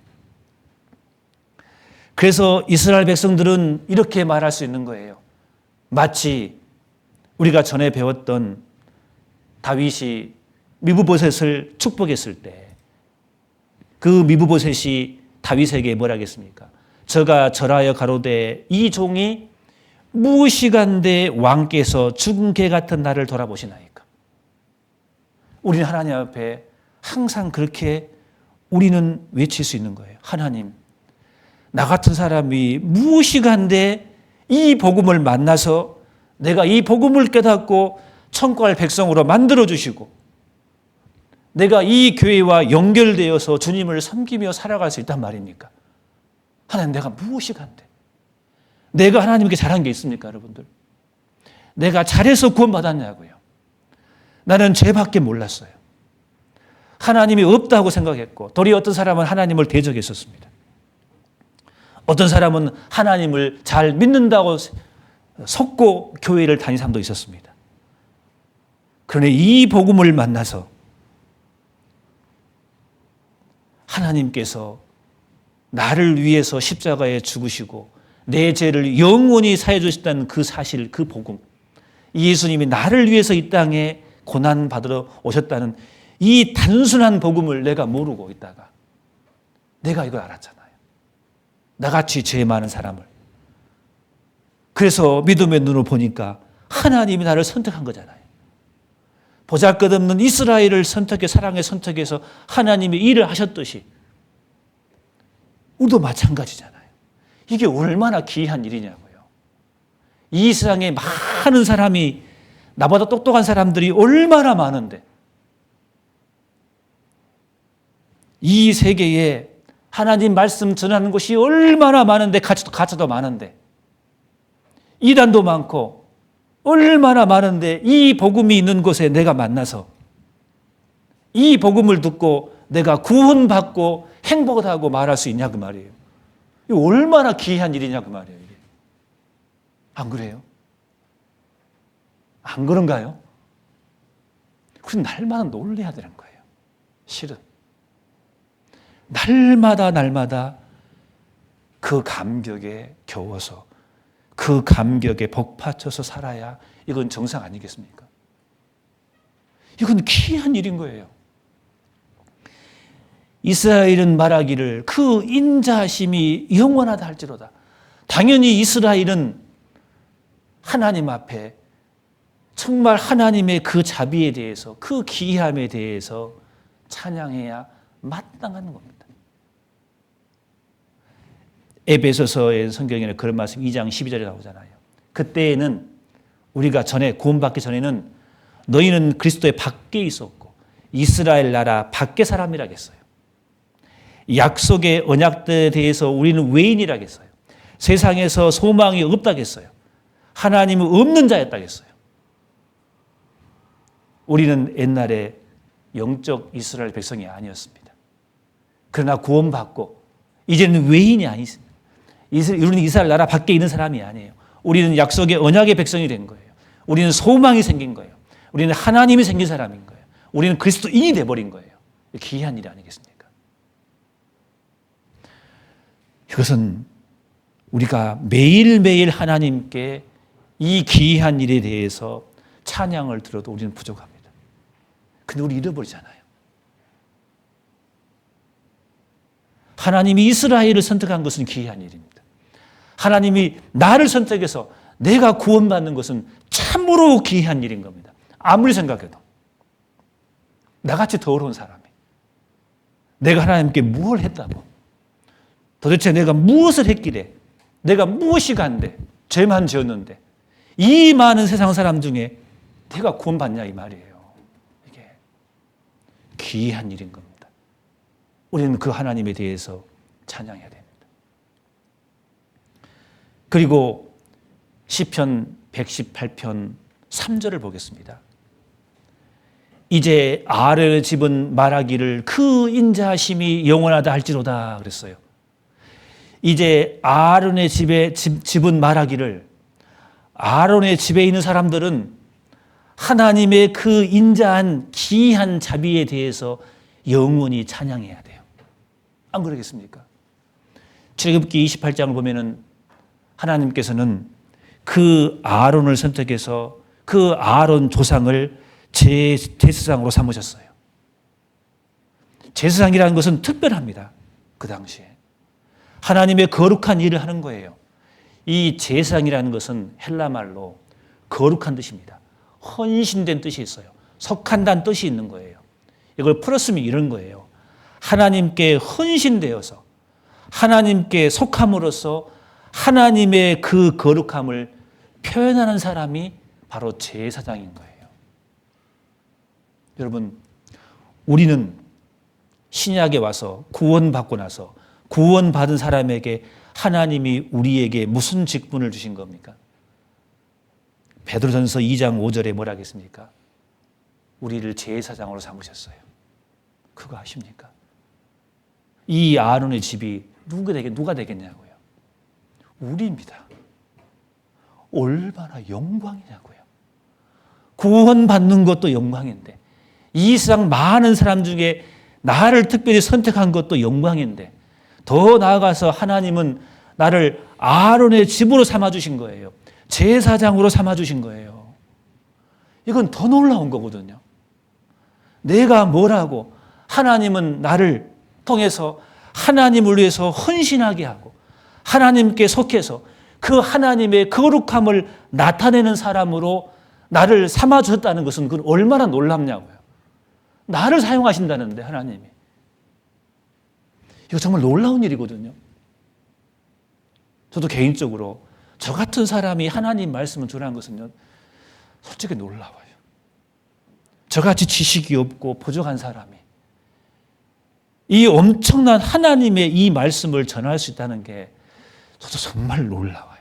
그래서 이스라엘 백성들은 이렇게 말할 수 있는 거예요. 마치 우리가 전에 배웠던 다윗이 미브보셋을 축복했을 때 그 미브보셋이 다윗에게 뭐라 하겠습니까? 저가 절하여 가로되 이 종이 무시간대 왕께서 죽은 개 같은 나를 돌아보시나이까. 우리는 하나님 앞에 항상 그렇게 우리는 외칠 수 있는 거예요. 하나님, 나 같은 사람이 무시간대 이 복음을 만나서 내가 이 복음을 깨닫고 천국할 백성으로 만들어주시고 내가 이 교회와 연결되어서 주님을 섬기며 살아갈 수 있단 말입니까? 하나님, 내가 무엇이간데? 내가 하나님께 잘한 게 있습니까, 여러분들? 내가 잘해서 구원받았냐고요. 나는 죄밖에 몰랐어요. 하나님이 없다고 생각했고 도리어 어떤 사람은 하나님을 대적했었습니다. 어떤 사람은 하나님을 잘 믿는다고 속고 교회를 다닌 사람도 있었습니다. 그러나 이 복음을 만나서 하나님께서 나를 위해서 십자가에 죽으시고 내 죄를 영원히 사해 주셨다는 그 사실, 그 복음, 예수님이 나를 위해서 이 땅에 고난받으러 오셨다는 이 단순한 복음을 내가 모르고 있다가 내가 이걸 알았잖아요. 나같이 죄 많은 사람을. 그래서 믿음의 눈으로 보니까 하나님이 나를 선택한 거잖아요. 보잘것없는 이스라엘을 선택해 사랑에 선택해서 하나님이 일을 하셨듯이 우리도 마찬가지잖아요. 이게 얼마나 귀한 일이냐고요. 이 세상에 많은 사람이, 나보다 똑똑한 사람들이 얼마나 많은데 이 세계에 하나님 말씀 전하는 곳이 얼마나 많은데, 가짜도 많은데, 이단도 많고 얼마나 많은데 이 복음이 있는 곳에 내가 만나서 이 복음을 듣고 내가 구원받고 행복하다고 말할 수 있냐 그 말이에요. 이거 얼마나 귀한 일이냐 그 말이에요. 이게. 안 그래요? 안 그런가요? 우리 날마다 놀래야 되는 거예요. 실은. 날마다 그 감격에 겨워서 그 감격에 복받쳐서 살아야 이건 정상 아니겠습니까? 이건 귀한 일인 거예요. 이스라엘은 말하기를 그 인자심이 영원하다 할지로다. 당연히 이스라엘은 하나님 앞에 정말 하나님의 그 자비에 대해서, 그 기이함에 대해서 찬양해야 마땅한 겁니다. 에베소서의 성경에는 그런 말씀 2장 12절에 나오잖아요. 그때에는 우리가 구원받기 전에는 너희는 그리스도의 밖에 있었고 이스라엘 나라 밖의 사람이라고 했어요. 약속의 언약들에 대해서 우리는 외인이라고 했어요. 세상에서 소망이 없다고 했어요. 하나님은 없는 자였다고 했어요. 우리는 옛날에 영적 이스라엘 백성이 아니었습니다. 그러나 구원받고 이제는 외인이 아니십니다. 우리는 이스라엘 나라 밖에 있는 사람이 아니에요. 우리는 약속의 언약의 백성이 된 거예요. 우리는 소망이 생긴 거예요. 우리는 하나님이 생긴 사람인 거예요. 우리는 그리스도인이 돼버린 거예요. 귀한 일이 아니겠습니까? 이것은 우리가 매일매일 하나님께 이 귀한 일에 대해서 찬양을 들어도 우리는 부족합니다. 근데 우리 잃어버리잖아요. 하나님이 이스라엘을 선택한 것은 귀한 일입니다. 하나님이 나를 선택해서 내가 구원받는 것은 참으로 귀한 일인 겁니다. 아무리 생각해도. 나같이 더러운 사람이 내가 하나님께 무엇을 했다고, 도대체 내가 무엇을 했기래, 내가 무엇이 간데, 죄만 지었는데 이 많은 세상 사람 중에 내가 구원받냐 이 말이에요. 이게 귀한 일인 겁니다. 우리는 그 하나님에 대해서 찬양해야 됩니다. 그리고 시편 118편 3절을 보겠습니다. 이제 아론의 집은 말하기를 그 인자심이 영원하다 할지로다 그랬어요. 이제 아론의 집은 말하기를, 아론의 집에 있는 사람들은 하나님의 그 인자한 기이한 자비에 대해서 영원히 찬양해야 돼요. 안 그러겠습니까? 출애굽기 28장을 보면은 하나님께서는 그 아론을 선택해서 그 아론 조상을 제사장으로 삼으셨어요. 제사장이라는 것은 특별합니다. 그 당시에. 하나님의 거룩한 일을 하는 거예요. 이 제사장이라는 것은 헬라 말로 거룩한 뜻입니다. 헌신된 뜻이 있어요. 속한다는 뜻이 있는 거예요. 이걸 풀었으면 이런 거예요. 하나님께 헌신되어서 하나님께 속함으로써 하나님의 그 거룩함을 표현하는 사람이 바로 제사장인 거예요. 여러분, 우리는 신약에 와서 구원받고 나서 구원받은 사람에게 하나님이 우리에게 무슨 직분을 주신 겁니까? 베드로전서 2장 5절에 뭐라 하겠습니까? 우리를 제사장으로 삼으셨어요. 그거 아십니까? 이 아론의 집이 누가 되겠냐고요? 우리입니다. 얼마나 영광이냐고요. 구원받는 것도 영광인데 이 세상 많은 사람 중에 나를 특별히 선택한 것도 영광인데 더 나아가서 하나님은 나를 아론의 집으로 삼아주신 거예요. 제사장으로 삼아주신 거예요. 이건 더 놀라운 거거든요. 내가 뭐라고 하나님은 나를 통해서 하나님을 위해서 헌신하게 하고 하나님께 속해서 그 하나님의 거룩함을 나타내는 사람으로 나를 삼아주셨다는 것은 그건 얼마나 놀랍냐고요. 나를 사용하신다는데 하나님이. 이거 정말 놀라운 일이거든요. 저도 개인적으로 저 같은 사람이 하나님 말씀을 전하는 것은요, 솔직히 놀라워요. 저같이 지식이 없고 부족한 사람이 이 엄청난 하나님의 이 말씀을 전할 수 있다는 게 저도 정말 놀라워요.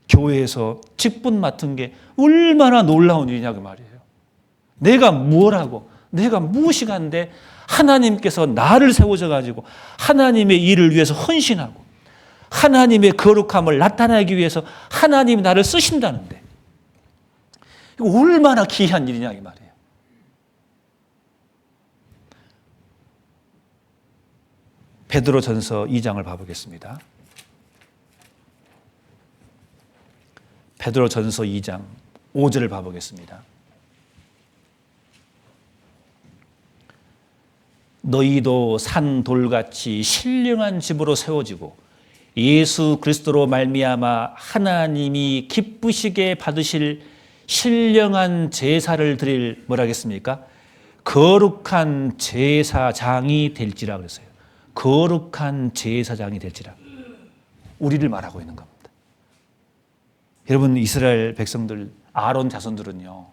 교회에서 직분 맡은 게 얼마나 놀라운 일이냐고 말이에요. 내가 뭐라고, 내가 무엇이간데 하나님께서 나를 세워줘가지고 하나님의 일을 위해서 헌신하고 하나님의 거룩함을 나타내기 위해서 하나님이 나를 쓰신다는데 이거 얼마나 귀한 일이냐 이 말이에요. 베드로전서 2장을 봐보겠습니다. 베드로전서 2장 5절을 봐보겠습니다. 너희도 산 돌같이 신령한 집으로 세워지고 예수 그리스도로 말미암아 하나님이 기쁘시게 받으실 신령한 제사를 드릴 뭐라겠습니까? 거룩한 제사장이 될지라 그랬어요. 거룩한 제사장이 될지라. 우리를 말하고 있는 겁니다. 여러분, 이스라엘 백성들, 아론 자손들은요,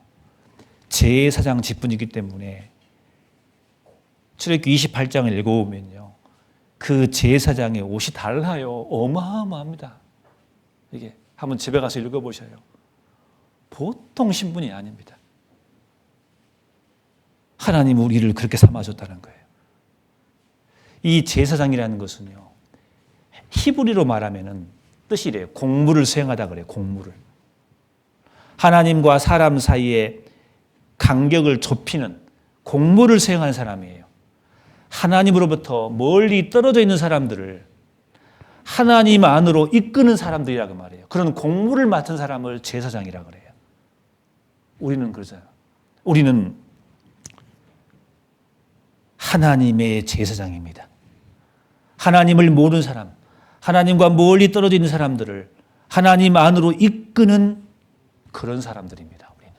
제사장 직분이기 때문에 출애굽기 28장을 읽어보면요, 그 제사장의 옷이 달라요. 어마어마합니다. 이게 한번 집에 가서 읽어보셔요. 보통 신분이 아닙니다. 하나님 우리를 그렇게 삼아줬다는 거예요. 이 제사장이라는 것은요, 히브리로 말하면은 뜻이 이래요. 공무를 수행하다 그래요. 공무를. 하나님과 사람 사이에 간격을 좁히는 공무를 수행하는 사람이에요. 하나님으로부터 멀리 떨어져 있는 사람들을 하나님 안으로 이끄는 사람들이라고 말해요. 그런 공무를 맡은 사람을 제사장이라고 그래요. 우리는 그러잖아요. 우리는 하나님의 제사장입니다. 하나님을 모르는 사람, 하나님과 멀리 떨어져 있는 사람들을 하나님 안으로 이끄는 그런 사람들입니다. 우리는.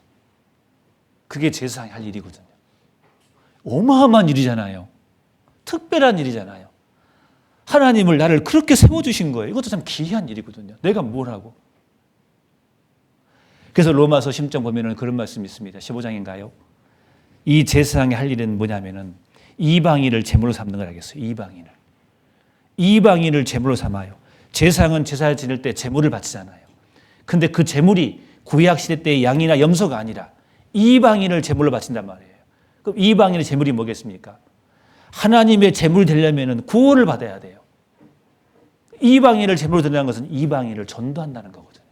그게 제사장이 할 일이거든요. 어마어마한 일이잖아요. 특별한 일이잖아요. 하나님을 나를 그렇게 세워주신 거예요. 이것도 참 귀한 일이거든요. 내가 뭘 하고. 그래서 로마서 10장 보면 그런 말씀이 있습니다. 15장인가요? 이 제사장이 할 일은 뭐냐면은 이방인을 제물로 삼는 걸 알겠어요. 이방인을 제물로 삼아요. 제사장은 제사를 지낼 때 제물을 바치잖아요. 근데 그 제물이 구약시대 때의 양이나 염소가 아니라 이방인을 제물로 바친단 말이에요. 그럼 이방인의 제물이 뭐겠습니까? 하나님의 제물이 되려면 구원을 받아야 돼요. 이방인을 제물로 드리는 것은 이방인을 전도한다는 거거든요.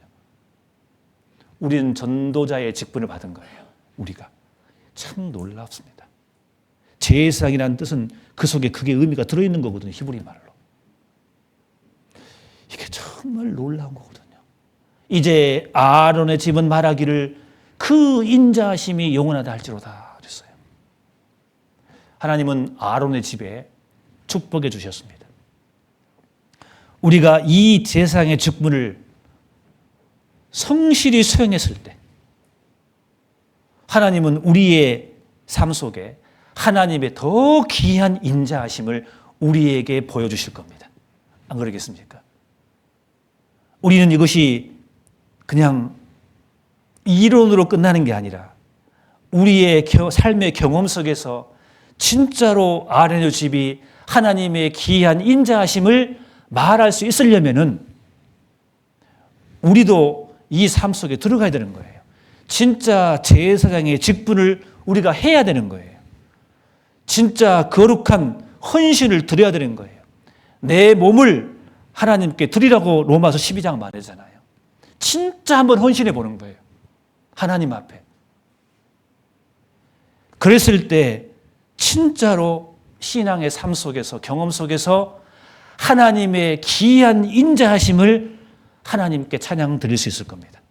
우리는 전도자의 직분을 받은 거예요. 우리가. 참 놀랍습니다. 제사장이라는 뜻은 그 속에 그게 의미가 들어있는 거거든요. 히브리 말로. 이게 정말 놀라운 거거든요. 이제 아론의 집은 말하기를 그 인자하심이 영원하다 할지로다 그랬어요. 하나님은 아론의 집에 축복해 주셨습니다. 우리가 이 제사장의 직분을 성실히 수행했을 때 하나님은 우리의 삶 속에 하나님의 더 귀한 인자하심을 우리에게 보여주실 겁니다. 안 그러겠습니까? 우리는 이것이 그냥 이론으로 끝나는 게 아니라 우리의 삶의 경험 속에서 진짜로 아뢰는 집이 하나님의 귀한 인자하심을 말할 수 있으려면은 우리도 이 삶 속에 들어가야 되는 거예요. 진짜 제사장의 직분을 우리가 해야 되는 거예요. 진짜 거룩한 헌신을 드려야 되는 거예요. 내 몸을 하나님께 드리라고 로마서 12장 말하잖아요. 진짜 한번 헌신해 보는 거예요. 하나님 앞에. 그랬을 때 진짜로 신앙의 삶 속에서 경험 속에서 하나님의 귀한 인자하심을 하나님께 찬양 드릴 수 있을 겁니다.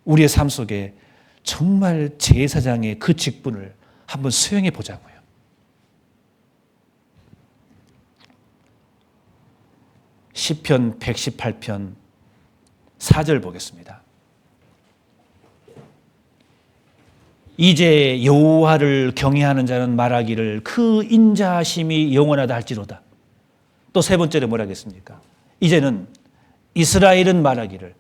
우리의 삶 속에 정말 제사장의 그 직분을 한번 수행해 보자고요. 시편 118편 4절 보겠습니다. 이제 여호와를 경외하는 자는 말하기를 그 인자하심이 영원하다 할지로다. 또 세 번째로 뭐라 하겠습니까? 이제는 이스라엘은 말하기를,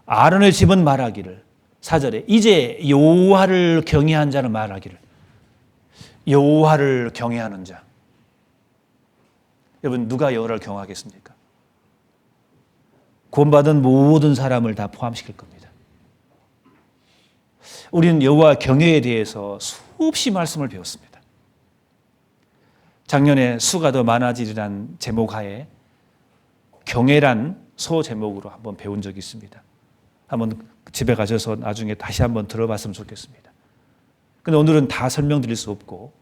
아론의 집은 말하기를, 4절에 이제 여호와를 경외한 자는 말하기를. 여호와를 경외하는 자. 여러분, 누가 여호와를 경외하겠습니까? 구원받은 모든 사람을 다 포함시킬 겁니다. 우리는 여호와 경외에 대해서 수없이 말씀을 배웠습니다. 작년에 수가 더 많아지리란 제목 하에 경외란 소 제목으로 한번 배운 적이 있습니다. 한번 집에 가셔서 나중에 다시 한번 들어봤으면 좋겠습니다. 근데 오늘은 다 설명드릴 수 없고,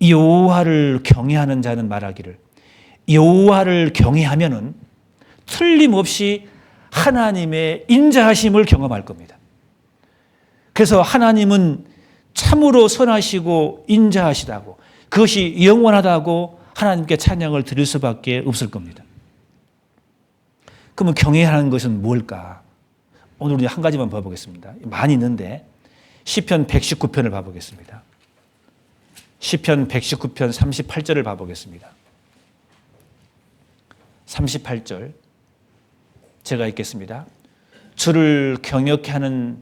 여호와를 경외하는 자는 말하기를, 여호와를 경외하면은 틀림없이 하나님의 인자하심을 경험할 겁니다. 그래서 하나님은 참으로 선하시고 인자하시다고, 그것이 영원하다고 하나님께 찬양을 드릴 수밖에 없을 겁니다. 그러면 경외하는 것은 뭘까? 오늘 우리 한 가지만 봐보겠습니다. 많이 있는데 시편 119편을 봐보겠습니다. 시편 119편 38절을 봐보겠습니다. 38절 제가 읽겠습니다. 주를 경외케 하는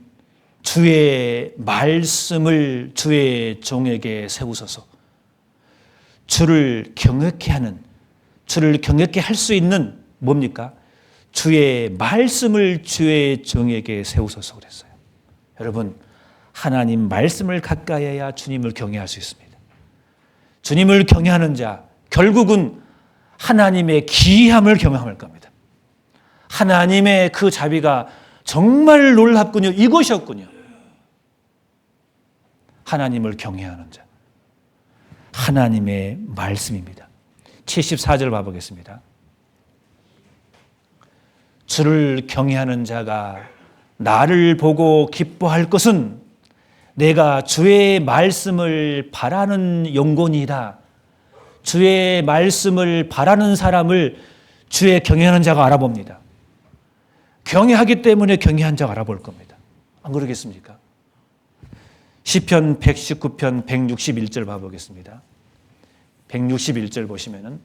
주의 말씀을 주의 종에게 세우소서. 주를 경외케 하는, 주를 경외케 할 수 있는 뭡니까? 주의 말씀을 주의 종에게 세우소서 그랬어요. 여러분, 하나님 말씀을 가까이 해야 주님을 경외할 수 있습니다. 주님을 경외하는 자, 결국은 하나님의 기이함을 경험할 겁니다. 하나님의 그 자비가 정말 놀랍군요. 이것이었군요. 하나님을 경외하는 자. 하나님의 말씀입니다. 74절 봐보겠습니다. 주를 경외하는 자가 나를 보고 기뻐할 것은 내가 주의 말씀을 바라는 영혼이다. 주의 말씀을 바라는 사람을 주의 경외하는 자가 알아봅니다. 경외하기 때문에 경외한 자가 알아볼 겁니다. 안 그러겠습니까? 시편 119편 161절 봐보겠습니다. 161절 보시면은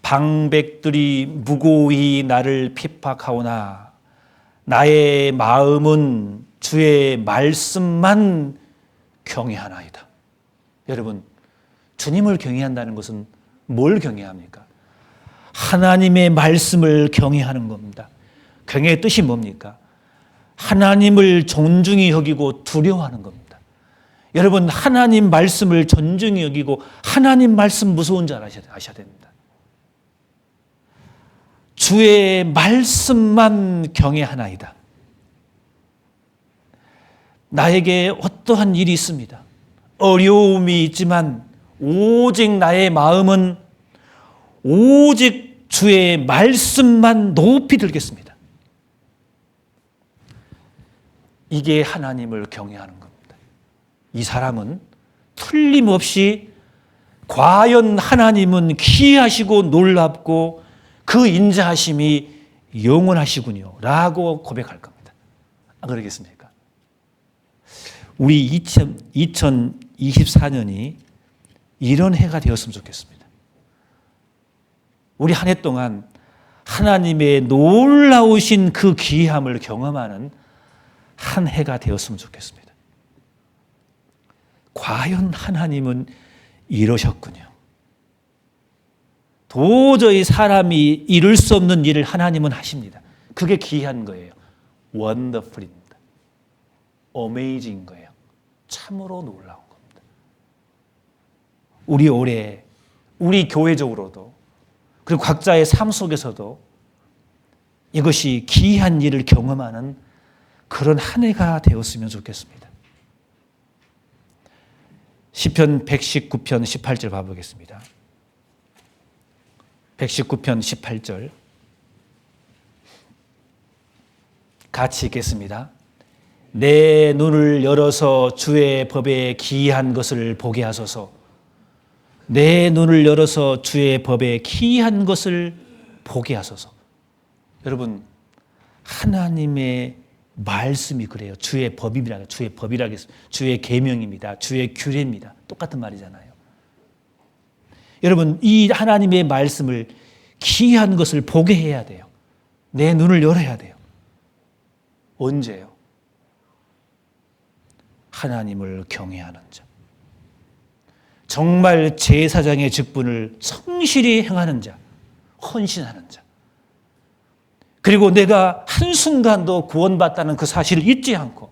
방백들이 무고히 나를 핍박하오나 나의 마음은 주의 말씀만 경외하나이다. 여러분, 주님을 경외한다는 것은 뭘 경외합니까? 하나님의 말씀을 경외하는 겁니다. 경외의 뜻이 뭡니까? 하나님을 존중히 여기고 두려워하는 겁니다. 여러분, 하나님 말씀을 존중히 여기고 하나님 말씀 무서운 줄 아셔야 됩니다. 주의 말씀만 경외하나이다. 나에게 어떠한 일이 있습니다. 어려움이 있지만 오직 나의 마음은 오직 주의 말씀만 높이 들겠습니다. 이게 하나님을 경외하는 겁니다. 이 사람은 틀림없이 과연 하나님은 기이하시고 놀랍고 그 인자하심이 영원하시군요 라고 고백할 겁니다. 안 그러겠습니까? 우리 2024년이 이런 해가 되었으면 좋겠습니다. 우리 한 해 동안 하나님의 놀라우신 그 기이함을 경험하는 한 해가 되었으면 좋겠습니다. 과연 하나님은 이러셨군요. 도저히 사람이 이룰 수 없는 일을 하나님은 하십니다. 그게 기이한 거예요. 원더풀입니다. 어메이징인 거예요. 참으로 놀라운 겁니다. 우리 올해, 우리 교회적으로도 그리고 각자의 삶 속에서도 이것이 기이한 일을 경험하는 그런 한 해가 되었으면 좋겠습니다. 시편 119편 18절 봐보겠습니다. 119편 18절 같이 읽겠습니다. 내 눈을 열어서 주의 법에 기이한 것을 보게 하소서. 내 눈을 열어서 주의 법에 기이한 것을 보게 하소서. 여러분, 하나님의 말씀이 그래요. 주의 법입니다. 주의 법이라고 했습니다. 주의 계명입니다. 주의 규례입니다. 똑같은 말이잖아요. 여러분, 이 하나님의 말씀을 기이한 것을 보게 해야 돼요. 내 눈을 열어야 돼요. 언제요? 하나님을 경외하는 자. 정말 제사장의 직분을 성실히 행하는 자. 헌신하는 자. 그리고 내가 한순간도 구원받다는 그 사실을 잊지 않고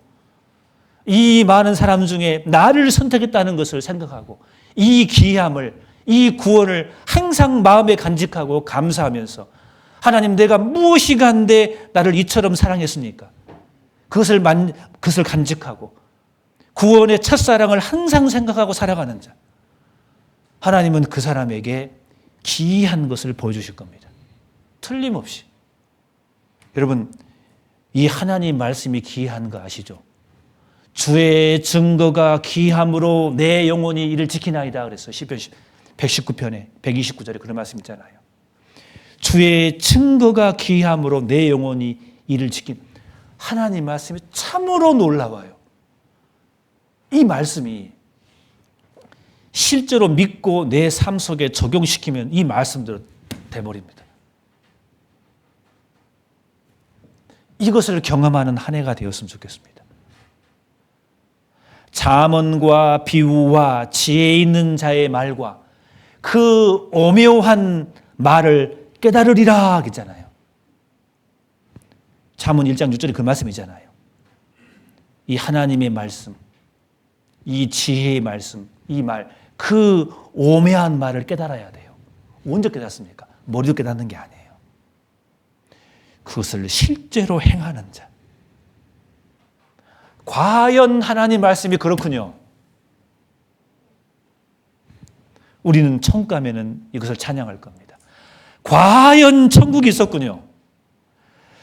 이 많은 사람 중에 나를 선택했다는 것을 생각하고 이 기이함을, 이 구원을 항상 마음에 간직하고 감사하면서 하나님, 내가 무엇이 간데 나를 이처럼 사랑했습니까? 그것을 간직하고 구원의 첫사랑을 항상 생각하고 살아가는 자. 하나님은 그 사람에게 기이한 것을 보여주실 겁니다. 틀림없이. 여러분, 이 하나님 말씀이 기이한 거 아시죠? 주의 증거가 기이함으로 내 영혼이 이를 지키나이다 그랬어요. 시편 119편에 129절에 그런 말씀 있잖아요. 주의 증거가 기이함으로 내 영혼이 이를 지킨. 하나님 말씀이 참으로 놀라워요. 이 말씀이 실제로 믿고 내 삶 속에 적용시키면 이 말씀대로 돼버립니다. 이것을 경험하는 한 해가 되었으면 좋겠습니다. 잠언과 비유와 지혜 있는 자의 말과 그 오묘한 말을 깨달으리라 했잖아요. 잠언 1장 6절에 그 말씀이잖아요. 이 하나님의 말씀, 이 지혜의 말씀, 이 말, 그 오묘한 말을 깨달아야 돼요. 언제 깨닫습니까? 머리도 깨닫는 게 아니에요. 그것을 실제로 행하는 자. 과연 하나님 말씀이 그렇군요. 우리는 천국 가면은 이것을 찬양할 겁니다. 과연 천국이 있었군요.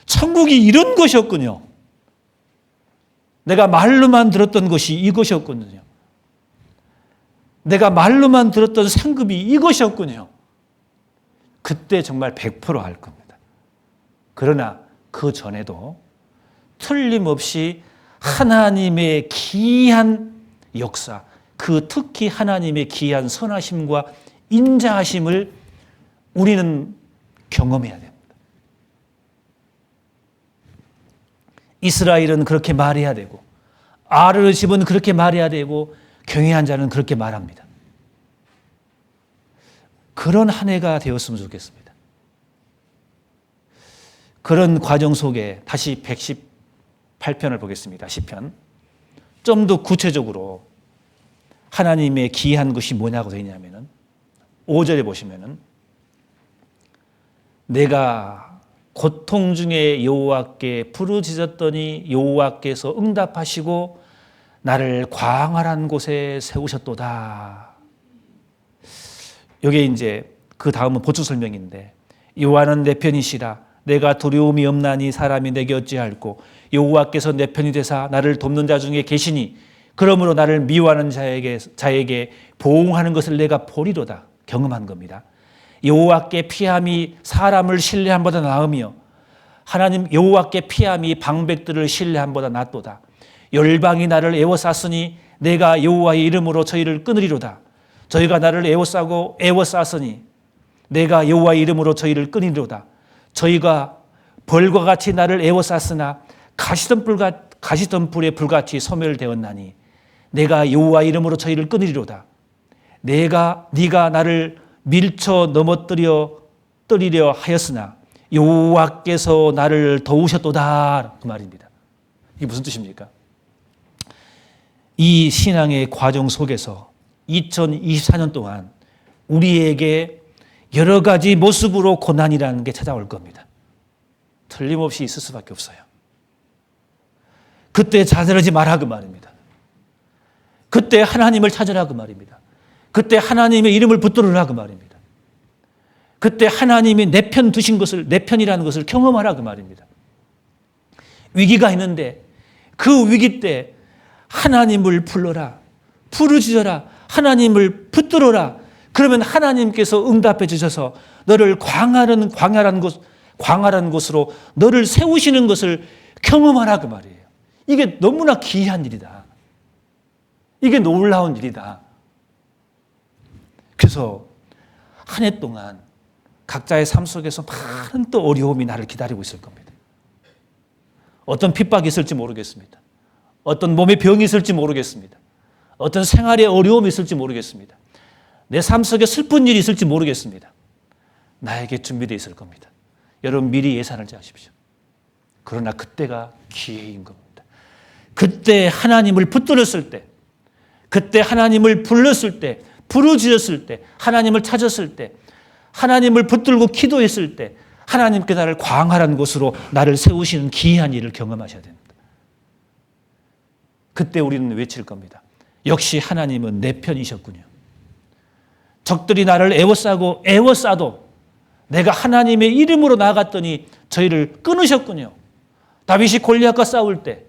천국이 이런 것이었군요. 내가 말로만 들었던 것이 이것이었군요. 내가 말로만 들었던 상급이 이것이었군요. 그때 정말 100% 알 겁니다. 그러나 그 전에도 틀림없이 하나님의 기이한 역사, 그 특히 하나님의 기이한 선하심과 인자하심을 우리는 경험해야 됩니다. 이스라엘은 그렇게 말해야 되고 아르의 집은 그렇게 말해야 되고 경외한 자는 그렇게 말합니다. 그런 한 해가 되었으면 좋겠습니다. 그런 과정 속에 다시 118편을 보겠습니다. 시편. 좀 더 구체적으로 하나님의 기이한 것이 뭐냐고 되어 있냐면은 5절에 보시면은 내가 고통 중에 여호와께 부르짖었더니 여호와께서 응답하시고 나를 광활한 곳에 세우셨도다. 이게 이제 그 다음은 보충 설명인데 여호와는 내 편이시라 내가 두려움이 없나니 사람이 내게 어찌할꼬 여호와께서 내 편이 되사 나를 돕는 자 중에 계시니 그러므로 나를 미워하는 자에게 보응하는 것을 내가 보리로다. 경험한 겁니다. 여호와께 피함이 사람을 신뢰함보다 나으며 하나님 여호와께 피함이 방백들을 신뢰함보다 낫도다. 열방이 나를 애워쌌으니 내가 여호와의 이름으로 저희를 끊으리로다. 저희가 나를 애워싸고 애워쌌으니 내가 여호와의 이름으로 저희를 끊으리로다. 저희가 벌과 같이 나를 애워쌌으나 가시던 불에 불같이 소멸되었나니 내가 여호와의 이름으로 저희를 끊으리로다. 네가 나를 밀쳐 넘어뜨리려 하였으나 여호와께서 나를 도우셨도다. 그 말입니다. 이게 무슨 뜻입니까? 이 신앙의 과정 속에서 2024년 동안 우리에게 여러 가지 모습으로 고난이라는 게 찾아올 겁니다. 틀림없이 있을 수밖에 없어요. 그때 좌절하지 마라 그 말입니다. 그때 하나님을 찾으라 그 말입니다. 그때 하나님의 이름을 붙들으라 그 말입니다. 그때 하나님이 내 편 두신 것을, 내 편이라는 것을 경험하라 그 말입니다. 위기가 있는데 그 위기 때 하나님을 불러라, 부르짖어라, 하나님을 붙들어라. 그러면 하나님께서 응답해 주셔서 너를 광활한 곳으로 너를 세우시는 것을 경험하라 그 말이에요. 이게 너무나 기이한 일이다. 이게 놀라운 일이다. 그래서 한 해 동안 각자의 삶 속에서 많은 또 어려움이 나를 기다리고 있을 겁니다. 어떤 핍박이 있을지 모르겠습니다. 어떤 몸에 병이 있을지 모르겠습니다. 어떤 생활에 어려움이 있을지 모르겠습니다. 내 삶 속에 슬픈 일이 있을지 모르겠습니다. 나에게 준비되어 있을 겁니다. 여러분 미리 예산을 짜십시오. 그러나 그때가 기회인 겁니다. 그때 하나님을 붙들었을 때, 그때 하나님을 불렀을 때, 부르짖었을 때, 하나님을 찾았을 때, 하나님을 붙들고 기도했을 때 하나님께 나를 광활한 곳으로 나를 세우시는 기이한 일을 경험하셔야 됩니다. 그때 우리는 외칠 겁니다. 역시 하나님은 내 편이셨군요. 적들이 나를 애워싸도 내가 하나님의 이름으로 나아갔더니 저희를 끊으셨군요. 다윗이 골리앗과 싸울 때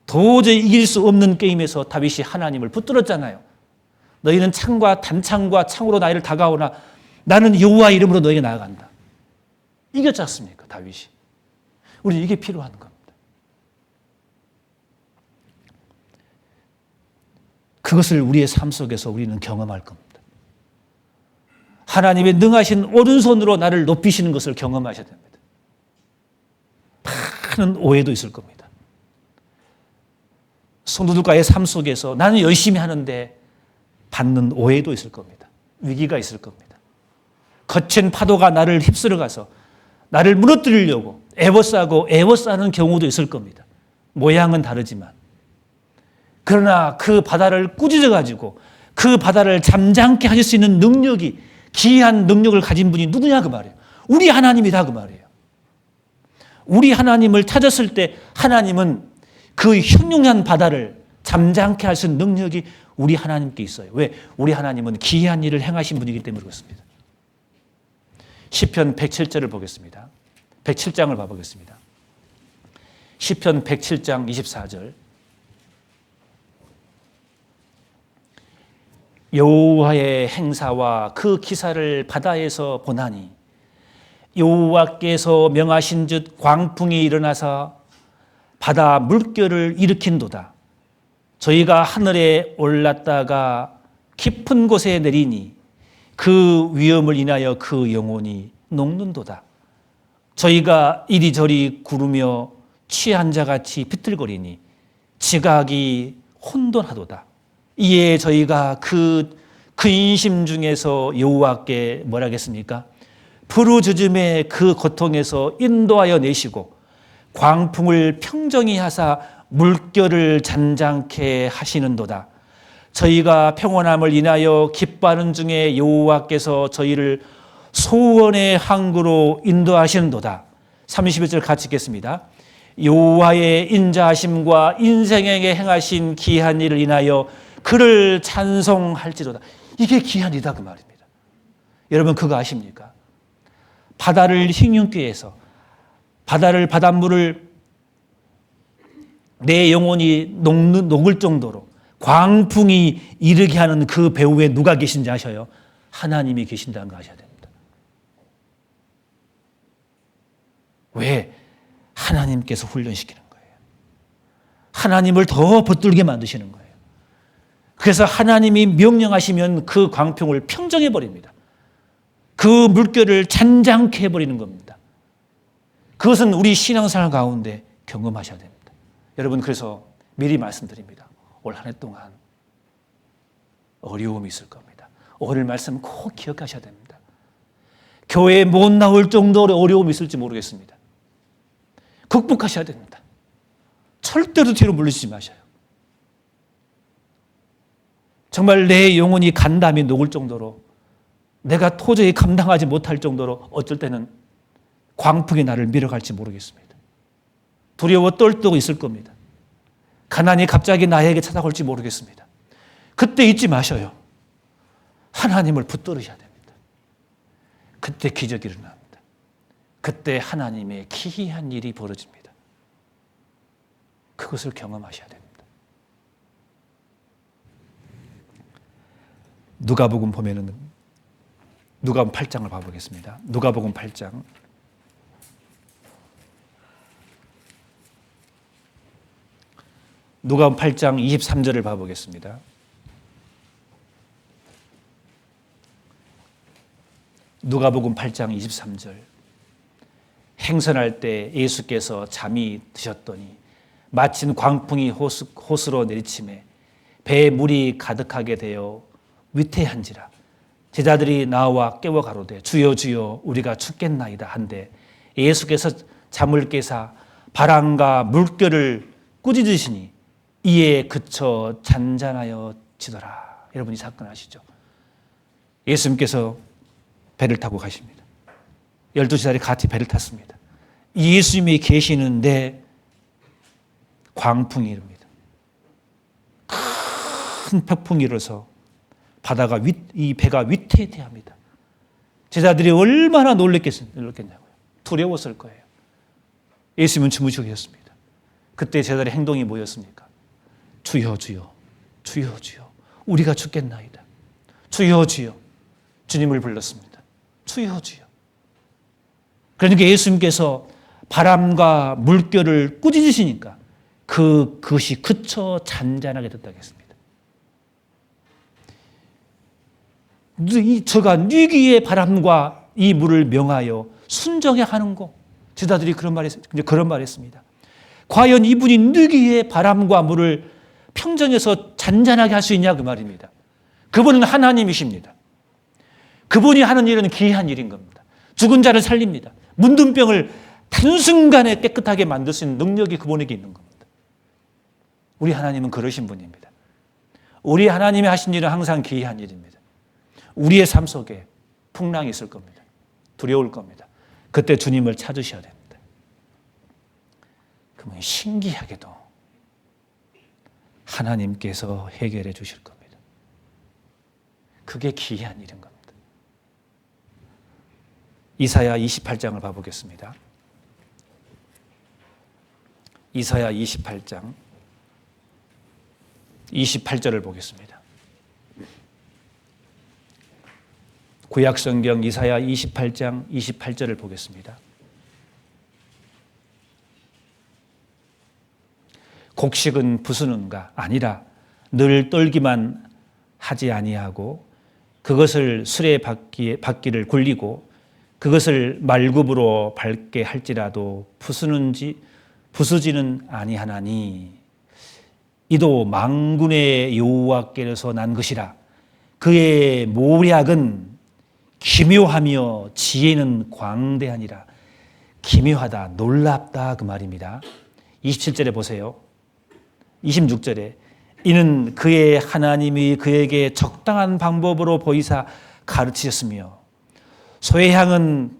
도저히 이길 수 없는 게임에서 다윗이 하나님을 붙들었잖아요. 너희는 단창과 창으로 나를 다가오나 나는 여호와 이름으로 너에게 나아간다. 이겼지 않습니까, 다윗이? 우리 이게 필요한 겁니다. 그것을 우리의 삶 속에서 우리는 경험할 겁니다. 하나님의 능하신 오른손으로 나를 높이시는 것을 경험하셔야 됩니다. 많은 오해도 있을 겁니다. 성도들과의 삶 속에서 나는 열심히 하는데 받는 오해도 있을 겁니다. 위기가 있을 겁니다. 거친 파도가 나를 휩쓸어 가서 나를 무너뜨리려고 애워싸는 경우도 있을 겁니다. 모양은 다르지만. 그러나 그 바다를 꾸짖어 가지고 그 바다를 잠잠케 하실 수 있는 능력이, 기이한 능력을 가진 분이 누구냐 그 말이에요. 우리 하나님이다 그 말이에요. 우리 하나님을 찾았을 때 하나님은 그 흉흉한 바다를 잠잠케 할 수 있는 능력이 우리 하나님께 있어요. 왜? 우리 하나님은 기이한 일을 행하신 분이기 때문에 그렇습니다. 시편 107절을 보겠습니다. 107장을 봐보겠습니다. 시편 107장 24절. 여호와의 행사와 그 기사를 바다에서 보나니 여호와께서 명하신 즉 광풍이 일어나서 바다 물결을 일으킨도다. 저희가 하늘에 올랐다가 깊은 곳에 내리니 그 위험을 인하여 그 영혼이 녹는도다. 저희가 이리저리 구르며 취한 자같이 비틀거리니 지각이 혼돈하도다. 이에 저희가 그 근심 중에서 여호와께 뭐라 하겠습니까? 부르짖음의 그 고통에서 인도하여 내시고 광풍을 평정히 하사 물결을 잔잔케 하시는도다. 저희가 평온함을 인하여 기뻐하는 중에 여호와께서 저희를 소원의 항구로 인도하시는도다. 31절 같이 읽겠습니다. 여호와의 인자하심과 인생에게 행하신 기이한 일을 인하여 그를 찬송할지로다. 이게 기이한 일이다 그 말입니다. 여러분 그거 아십니까? 바다를 흉흉케 해서 바닷물을 내 영혼이 녹을 정도로 광풍이 이르게 하는 그 배후에 누가 계신지 아셔요? 하나님이 계신다는 거 아셔야 됩니다. 왜? 하나님께서 훈련시키는 거예요. 하나님을 더 붙들게 만드시는 거예요. 그래서 하나님이 명령하시면 그 광풍을 평정해 버립니다. 그 물결을 잔잔케 해버리는 겁니다. 그것은 우리 신앙생활 가운데 경험하셔야 됩니다. 여러분, 그래서 미리 말씀드립니다. 올 한 해 동안 어려움이 있을 겁니다. 오늘 말씀 꼭 기억하셔야 됩니다. 교회에 못 나올 정도로 어려움이 있을지 모르겠습니다. 극복하셔야 됩니다. 절대로 뒤로 물리지 마셔요. 정말 내 영혼이 간담이 녹을 정도로, 내가 도저히 감당하지 못할 정도로 어쩔 때는 광풍이 나를 밀어갈지 모르겠습니다. 두려워 떨고 있을 겁니다. 가난이 갑자기 나에게 찾아올지 모르겠습니다. 그때 잊지 마셔요. 하나님을 붙들으셔야 됩니다. 그때 기적이 일어납니다. 그때 하나님의 기이한 일이 벌어집니다. 그것을 경험하셔야 됩니다. 누가복음 보면은 누가복음 8장을 봐보겠습니다. 누가복음 8장. 누가복음 8장 23절을 봐보겠습니다. 누가복음 8장 23절. 행선할 때 예수께서 잠이 드셨더니 마침 광풍이 호수로 내리침에 배에 물이 가득하게 되어 위태한지라. 제자들이 나와 깨워 가로되 주여 주여 우리가 죽겠나이다 한데 예수께서 잠을 깨사 바람과 물결을 꾸짖으시니 이에 그쳐 잔잔하여 지더라. 여러분, 이 사건 아시죠? 예수님께서 배를 타고 가십니다. 12제자들이 같이 배를 탔습니다. 예수님이 계시는데 광풍이 일어납니다. 큰 폭풍이 일어서 바다가 이 배가 위태위태합니다. 제자들이 얼마나 놀랐겠냐고요. 두려웠을 거예요. 예수님은 주무시고 계셨습니다. 그때 제자들의 행동이 뭐였습니까? 주여 주여 주여 주여 우리가 죽겠나이다. 주여 주여. 주님을 불렀습니다. 주여 주여. 그러니까 예수님께서 바람과 물결을 꾸짖으시니까 그것이 그쳐 잔잔하게 됐다고 했습니다. 저가 뉘기의 바람과 이 물을 명하여 순정해 하는고, 제자들이 그런 말했습니다. 과연 이분이 뉘기의 바람과 물을 평정해서 잔잔하게 할 수 있냐 그 말입니다. 그분은 하나님이십니다. 그분이 하는 일은 기이한 일인 겁니다. 죽은 자를 살립니다. 문둥 병을 단순간에 깨끗하게 만들 수 있는 능력이 그분에게 있는 겁니다. 우리 하나님은 그러신 분입니다. 우리 하나님이 하신 일은 항상 기이한 일입니다. 우리의 삶 속에 풍랑이 있을 겁니다. 두려울 겁니다. 그때 주님을 찾으셔야 됩니다. 그러면 신기하게도 하나님께서 해결해 주실 겁니다. 그게 기이한 일인 겁니다. 이사야 28장을 봐보겠습니다. 이사야 28장 28절을 보겠습니다. 구약성경 이사야 28장 28절을 보겠습니다. 곡식은 부수는가? 아니라 늘 떨기만 하지 아니하고 그것을 수레 바퀴를 굴리고 그것을 말굽으로 밟게 할지라도 부수지는 아니하나니 이도 만군의 여호와께로서 난 것이라. 그의 모략은 기묘하며 지혜는 광대하니라. 기묘하다, 놀랍다 그 말입니다. 27절에 보세요. 26절에 이는 그의 하나님이 그에게 적당한 방법으로 보이사 가르치셨으며 소의 향은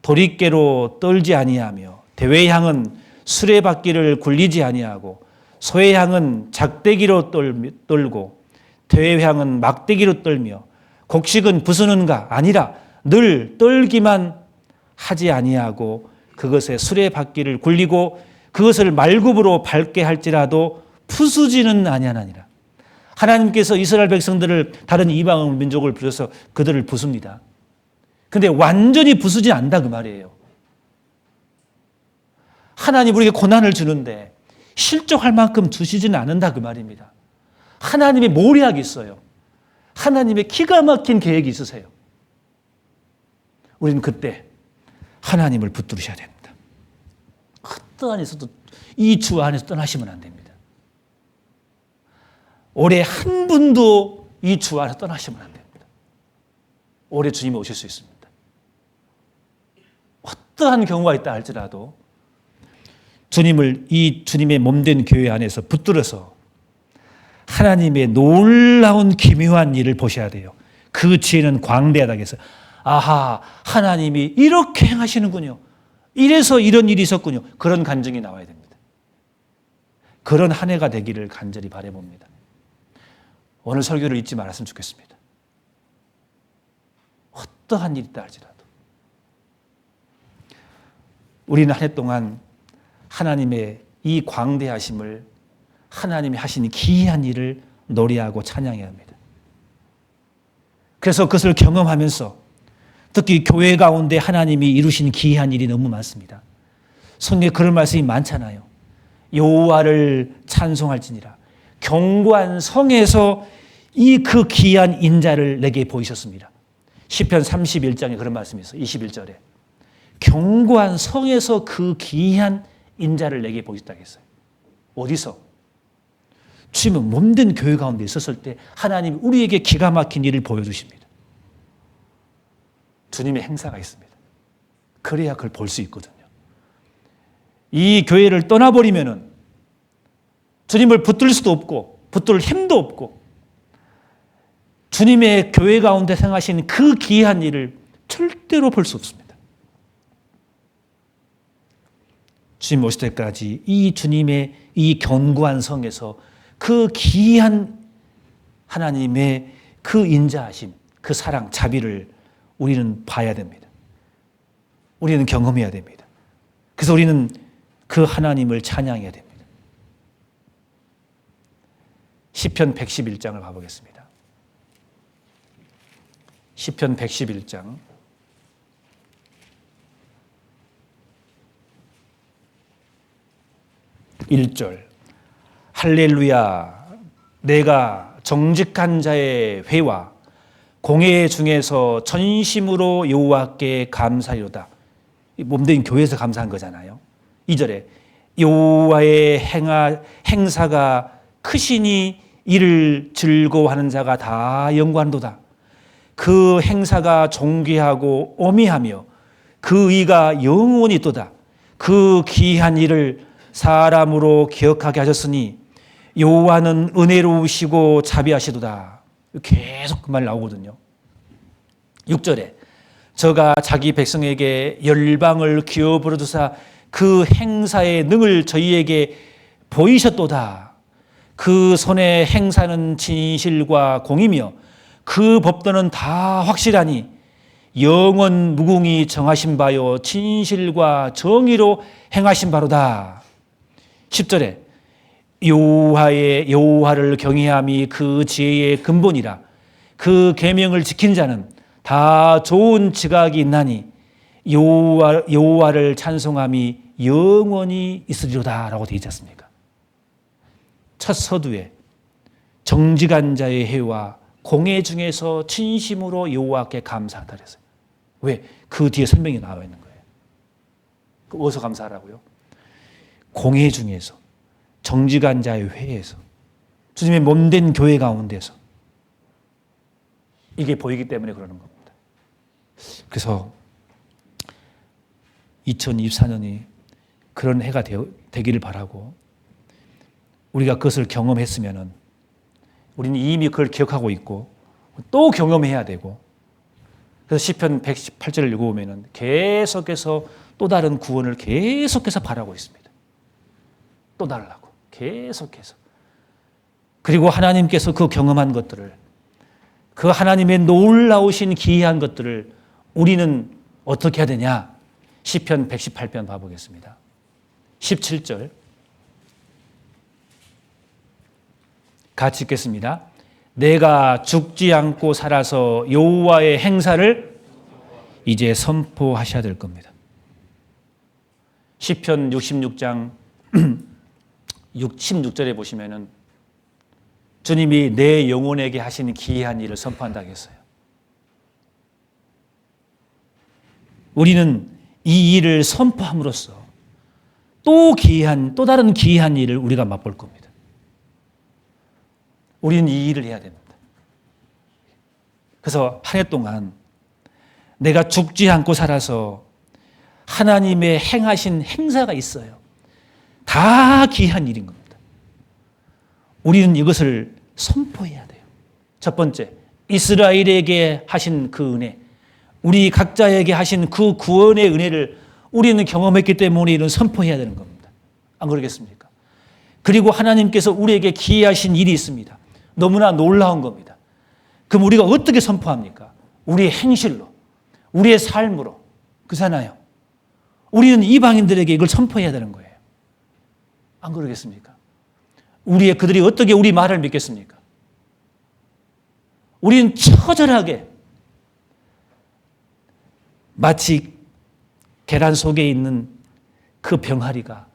도리깨로 떨지 아니하며 대의 향은 수레바퀴를 굴리지 아니하고 소의 향은 작대기로 떨고 대의 향은 막대기로 떨며 곡식은 부수는가? 아니라 늘 떨기만 하지 아니하고 그것에 수레바퀴를 굴리고 그것을 말굽으로 밟게 할지라도 부수지는 아니하나니라. 하나님께서 이스라엘 백성들을 다른 이방 민족을 부려서 그들을 부숩니다. 근데 완전히 부수지 않는다 그 말이에요. 하나님 우리에게 고난을 주는데 실족할 만큼 주시지는 않는다 그 말입니다. 하나님의 모략이 있어요. 하나님의 기가 막힌 계획이 있으세요. 우리는 그때 하나님을 붙들으셔야 됩니다. 어떠한 에서도 이 주 안에서 떠나시면 안 됩니다. 올해 한 분도 이 주 안에서 떠나시면 안 됩니다. 올해 주님이 오실 수 있습니다. 어떠한 경우가 있다 할지라도 주님을 이 주님의 몸된 교회 안에서 붙들어서 하나님의 놀라운 기묘한 일을 보셔야 돼요. 그 지혜는 광대하다 해서 아하, 하나님이 이렇게 행하시는군요. 이래서 이런 일이 있었군요. 그런 간증이 나와야 됩니다. 그런 한 해가 되기를 간절히 바라봅니다. 오늘 설교를 잊지 말았으면 좋겠습니다. 어떠한 일이 있다 할지라도 우리는 한 해 동안 하나님의 이 광대하심을, 하나님이 하신 기이한 일을 노래하고 찬양해야 합니다. 그래서 그것을 경험하면서 특히 교회 가운데 하나님이 이루신 기이한 일이 너무 많습니다. 성경에 그런 말씀이 많잖아요. 여호와를 찬송할지니라. 견고한 성에서 이 그 기이한 인자를 내게 보이셨습니다. 시편 31장에 그런 말씀이 있어요. 21절에. 견고한 성에서 그 기이한 인자를 내게 보이셨다고 했어요. 어디서? 주님은 몸된 교회 가운데 있었을 때 하나님이 우리에게 기가 막힌 일을 보여주십니다. 주님의 행사가 있습니다. 그래야 그걸 볼 수 있거든요. 이 교회를 떠나버리면은 주님을 붙들 수도 없고 붙들 힘도 없고 주님의 교회 가운데 행하신 그 기이한 일을 절대로 볼 수 없습니다. 주님 오실 때까지 이 주님의 이 견고한 성에서 그 기이한 하나님의 그 인자하심, 그 사랑, 자비를 우리는 봐야 됩니다. 우리는 경험해야 됩니다. 그래서 우리는 그 하나님을 찬양해야 됩니다. 시편 111장을 봐보겠습니다. 시편 111장 1절 할렐루야 내가 정직한 자의 회와 공회 중에서 전심으로 여호와께 감사하리로다. 몸된 교회에서 감사한 거잖아요. 2절에 여호와의 행사가 크시니 이를 즐거워하는 자가 다 영광도다. 그 행사가 존귀하고 오미하며 그 의가 영원히 있도다. 그 귀한 일을 사람으로 기억하게 하셨으니 여호와는 은혜로우시고 자비하시도다. 계속 그 말 나오거든요. 6절에 저가 자기 백성에게 열방을 기어 부르두사 그 행사의 능을 저희에게 보이셨도다. 그 손의 행사는 진실과 공이며 그 법도는 다 확실하니 영원 무궁히 정하신 바요 진실과 정의로 행하신 바로다. 10절에 여호와를 경외함이 그 지혜의 근본이라. 그 계명을 지킨 자는 다 좋은 지각이 있나니 여호와를 찬송함이 영원히 있으리로다 라고 되어 있지 않습니까? 첫 서두에 정직한 자의 해와 공회 중에서 진심으로 여호와께 감사하다 그랬어요. 왜? 그 뒤에 설명이 나와 있는 거예요. 어디서 감사하라고요? 공회 중에서, 정직한 자의 회에서, 주님의 몸된 교회 가운데서 이게 보이기 때문에 그러는 겁니다. 그래서 2024년이 그런 해가 되기를 바라고 우리가 그것을 경험했으면은 우리는 이미 그걸 기억하고 있고 또 경험해야 되고 그래서 시편 118절을 읽어보면은 계속해서 또 다른 구원을 계속해서 바라고 있습니다. 또 달라고 계속해서. 그리고 하나님께서 그 경험한 것들을 그 하나님의 놀라우신 기이한 것들을 우리는 어떻게 해야 되냐? 시편 118편 봐보겠습니다. 17절 같이 읽겠습니다. 내가 죽지 않고 살아서 여호와의 행사를 이제 선포하셔야 될 겁니다. 시편 66장 16절에 보시면은 주님이 내 영혼에게 하신 기이한 일을 선포한다고 했어요. 우리는 이 일을 선포함으로써 또 다른 기이한 일을 우리가 맛볼 겁니다. 우리는 이 일을 해야 됩니다. 그래서 한 해 동안 내가 죽지 않고 살아서 하나님의 행하신 행사가 있어요. 다 기이한 일인 겁니다. 우리는 이것을 선포해야 돼요. 첫 번째, 이스라엘에게 하신 그 은혜, 우리 각자에게 하신 그 구원의 은혜를 우리는 경험했기 때문에 이런 선포해야 되는 겁니다. 안 그러겠습니까? 그리고 하나님께서 우리에게 기이하신 일이 있습니다. 너무나 놀라운 겁니다. 그럼 우리가 어떻게 선포합니까? 우리의 행실로, 우리의 삶으로. 그렇잖아요. 우리는 이방인들에게 이걸 선포해야 되는 거예요. 안 그러겠습니까? 그들이 어떻게 우리 말을 믿겠습니까? 우리는 처절하게 마치 계란 속에 있는 그 병아리가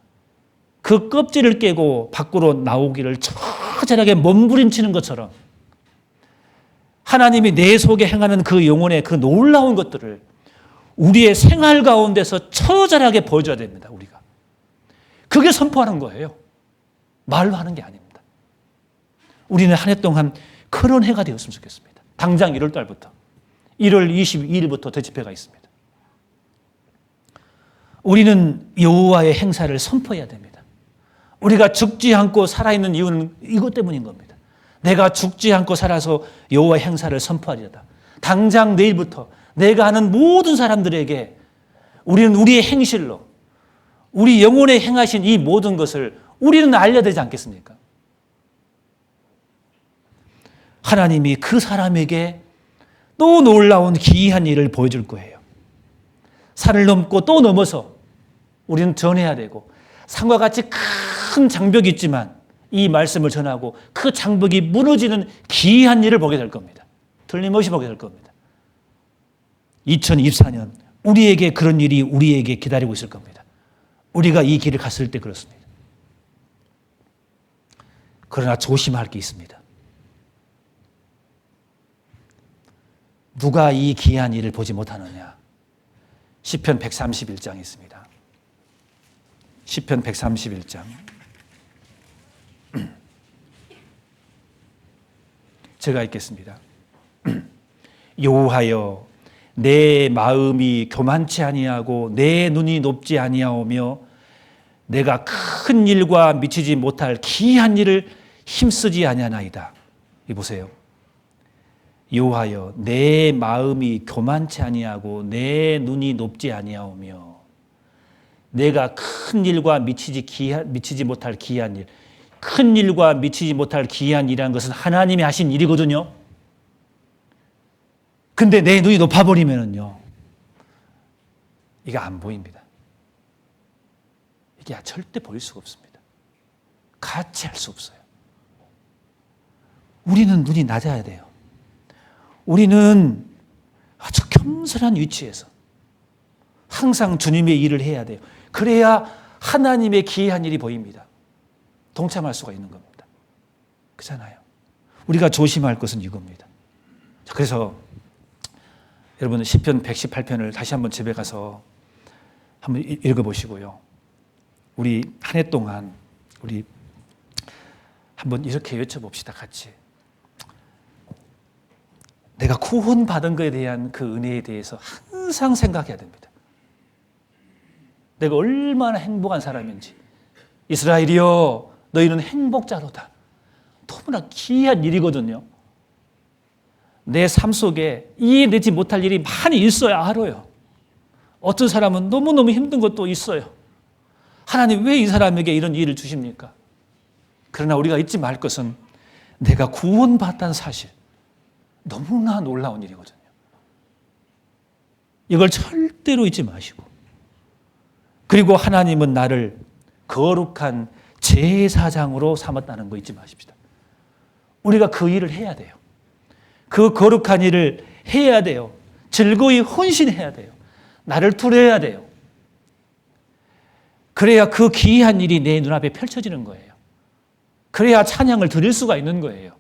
그 껍질을 깨고 밖으로 나오기를 처절하게 몸부림치는 것처럼 하나님이 내 속에 행하는 그 영혼의 그 놀라운 것들을 우리의 생활 가운데서 처절하게 보여줘야 됩니다. 우리가. 그게 선포하는 거예요. 말로 하는 게 아닙니다. 우리는 한 해 동안 그런 해가 되었으면 좋겠습니다. 당장 1월 달부터 1월 22일부터 대집회가 있습니다. 우리는 여호와의 행사를 선포해야 됩니다. 우리가 죽지 않고 살아있는 이유는 이것 때문인 겁니다. 내가 죽지 않고 살아서 여호와의 행사를 선포하리로다. 당장 내일부터 내가 아는 모든 사람들에게 우리는 우리의 행실로 우리 영혼에 행하신 이 모든 것을 우리는 알려야 되지 않겠습니까? 하나님이 그 사람에게 또 놀라운 기이한 일을 보여줄 거예요. 산을 넘고 또 넘어서 우리는 전해야 되고 산과 같이 큰 장벽이 있지만 이 말씀을 전하고 그 장벽이 무너지는 기이한 일을 보게 될 겁니다. 틀림없이 보게 될 겁니다. 2024년 우리에게 그런 일이 우리에게 기다리고 있을 겁니다. 우리가 이 길을 갔을 때 그렇습니다. 그러나 조심할 게 있습니다. 누가 이 기이한 일을 보지 못하느냐? 시편 131장이 있습니다. 시편 131장. 제가 읽겠습니다. 여호와여, 내 마음이 교만치 아니하고 내 눈이 높지 아니하오며 내가 큰 일과 미치지 못할 기이한 일을 힘쓰지 아니하나이다. 이 보세요. 여호와여, 내 마음이 교만치 아니하고 내 눈이 높지 아니하오며 내가 큰 일과 미치지 못할 기이한 일. 큰 일과 미치지 못할 기이한 일이라는 것은 하나님이 하신 일이거든요. 근데 내 눈이 높아버리면요, 이게 안 보입니다. 이게 절대 보일 수가 없습니다. 같이 할 수 없어요. 우리는 눈이 낮아야 돼요. 우리는 아주 겸손한 위치에서 항상 주님의 일을 해야 돼요. 그래야 하나님의 기이한 일이 보입니다. 동참할 수가 있는 겁니다. 그렇잖아요. 우리가 조심할 것은 이겁니다. 그래서 여러분 시편 118편을 다시 한번 집에 가서 한번 읽어보시고요. 우리 한 해 동안 우리 한번 이렇게 외쳐봅시다. 같이. 내가 구원받은 것에 대한 그 은혜에 대해서 항상 생각해야 됩니다. 내가 얼마나 행복한 사람인지. 이스라엘이여, 너희는 행복자로다. 너무나 기이한 일이거든요. 내 삶 속에 이해되지 못할 일이 많이 있어야 알아요. 어떤 사람은 너무너무 힘든 것도 있어요. 하나님 왜 이 사람에게 이런 일을 주십니까? 그러나 우리가 잊지 말 것은 내가 구원받았다는 사실, 너무나 놀라운 일이거든요. 이걸 절대로 잊지 마시고, 그리고 하나님은 나를 거룩한 제사장으로 삼았다는 거 잊지 마십시다. 우리가 그 일을 해야 돼요. 그 거룩한 일을 해야 돼요. 즐거이 헌신해야 돼요. 나를 투려해야 돼요. 그래야 그 기이한 일이 내 눈앞에 펼쳐지는 거예요. 그래야 찬양을 드릴 수가 있는 거예요.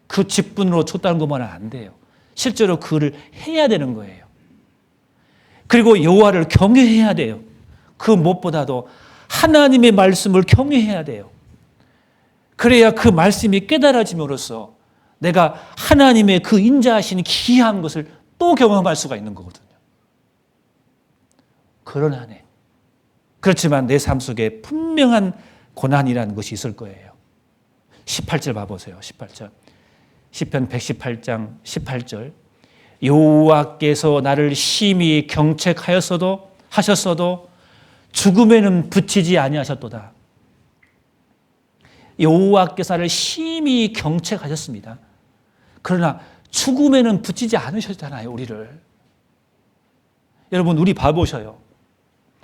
그 직분으로 줬다는 것만은 안 돼요. 실제로 그를 해야 되는 거예요. 그리고 여호와를 경외해야 돼요. 그 무엇보다도 하나님의 말씀을 경외해야 돼요. 그래야 그 말씀이 깨달아짐으로써 내가 하나님의 그 인자하신 기이한 것을 또 경험할 수가 있는 거거든요. 그런 한 해. 그렇지만 내 삶 속에 분명한 고난이라는 것이 있을 거예요. 18절 봐보세요. 18절. 시편 118장 18절. 여호와께서 나를 심히 경책하였어도 하셨어도 죽음에는 붙이지 아니하셨도다. 여호와께서 나를 심히 경책하셨습니다. 그러나 죽음에는 붙이지 않으셨잖아요, 우리를. 여러분, 우리 봐보셔요.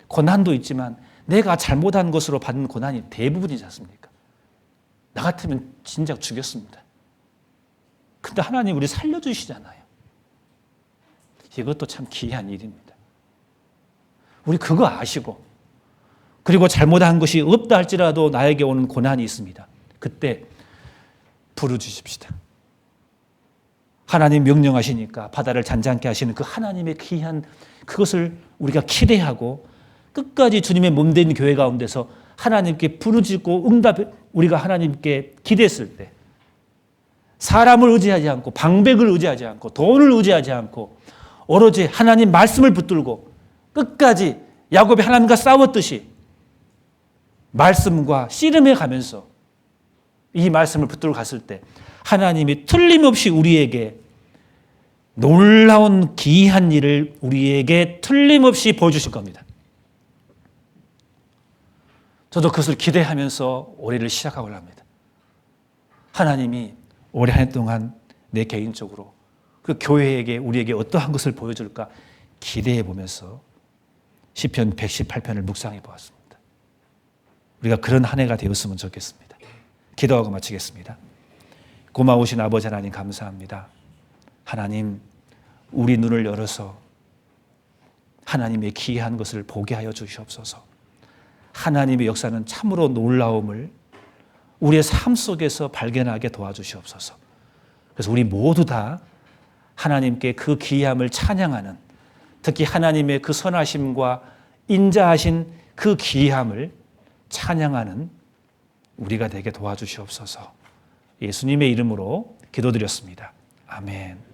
고난도 있지만 내가 잘못한 것으로 받는 고난이 대부분이지 않습니까? 나 같으면 진작 죽였습니다. 근데 하나님 우리 살려주시잖아요. 이것도 참 기이한 일입니다. 우리 그거 아시고, 그리고 잘못한 것이 없다 할지라도 나에게 오는 고난이 있습니다. 그때 부르주십시다. 하나님 명령하시니까 바다를 잔잔케 하시는 그 하나님의 기이한 그것을 우리가 기대하고 끝까지 주님의 몸된 교회 가운데서 하나님께 부르짖고 우리가 하나님께 기대했을 때 사람을 의지하지 않고 방백을 의지하지 않고 돈을 의지하지 않고 오로지 하나님 말씀을 붙들고 끝까지 야곱이 하나님과 싸웠듯이 말씀과 씨름해 가면서 이 말씀을 붙들고 갔을 때 하나님이 틀림없이 우리에게 놀라운 기이한 일을 우리에게 틀림없이 보여주실 겁니다. 저도 그것을 기대하면서 올해를 시작하고자 합니다. 하나님이 올해 한 해 동안 내 개인적으로 그 교회에게 우리에게 어떠한 것을 보여줄까 기대해 보면서 시편 118편을 묵상해 보았습니다. 우리가 그런 한 해가 되었으면 좋겠습니다. 기도하고 마치겠습니다. 고마우신 아버지 하나님 감사합니다. 하나님, 우리 눈을 열어서 하나님의 기이한 것을 보게 하여 주시옵소서. 하나님의 역사는 참으로 놀라움을 우리의 삶 속에서 발견하게 도와주시옵소서. 그래서 우리 모두 다 하나님께 그 기이함을 찬양하는, 특히 하나님의 그 선하심과 인자하신 그 기이함을 찬양하는 우리가 되게 도와주시옵소서. 예수님의 이름으로 기도드렸습니다. 아멘.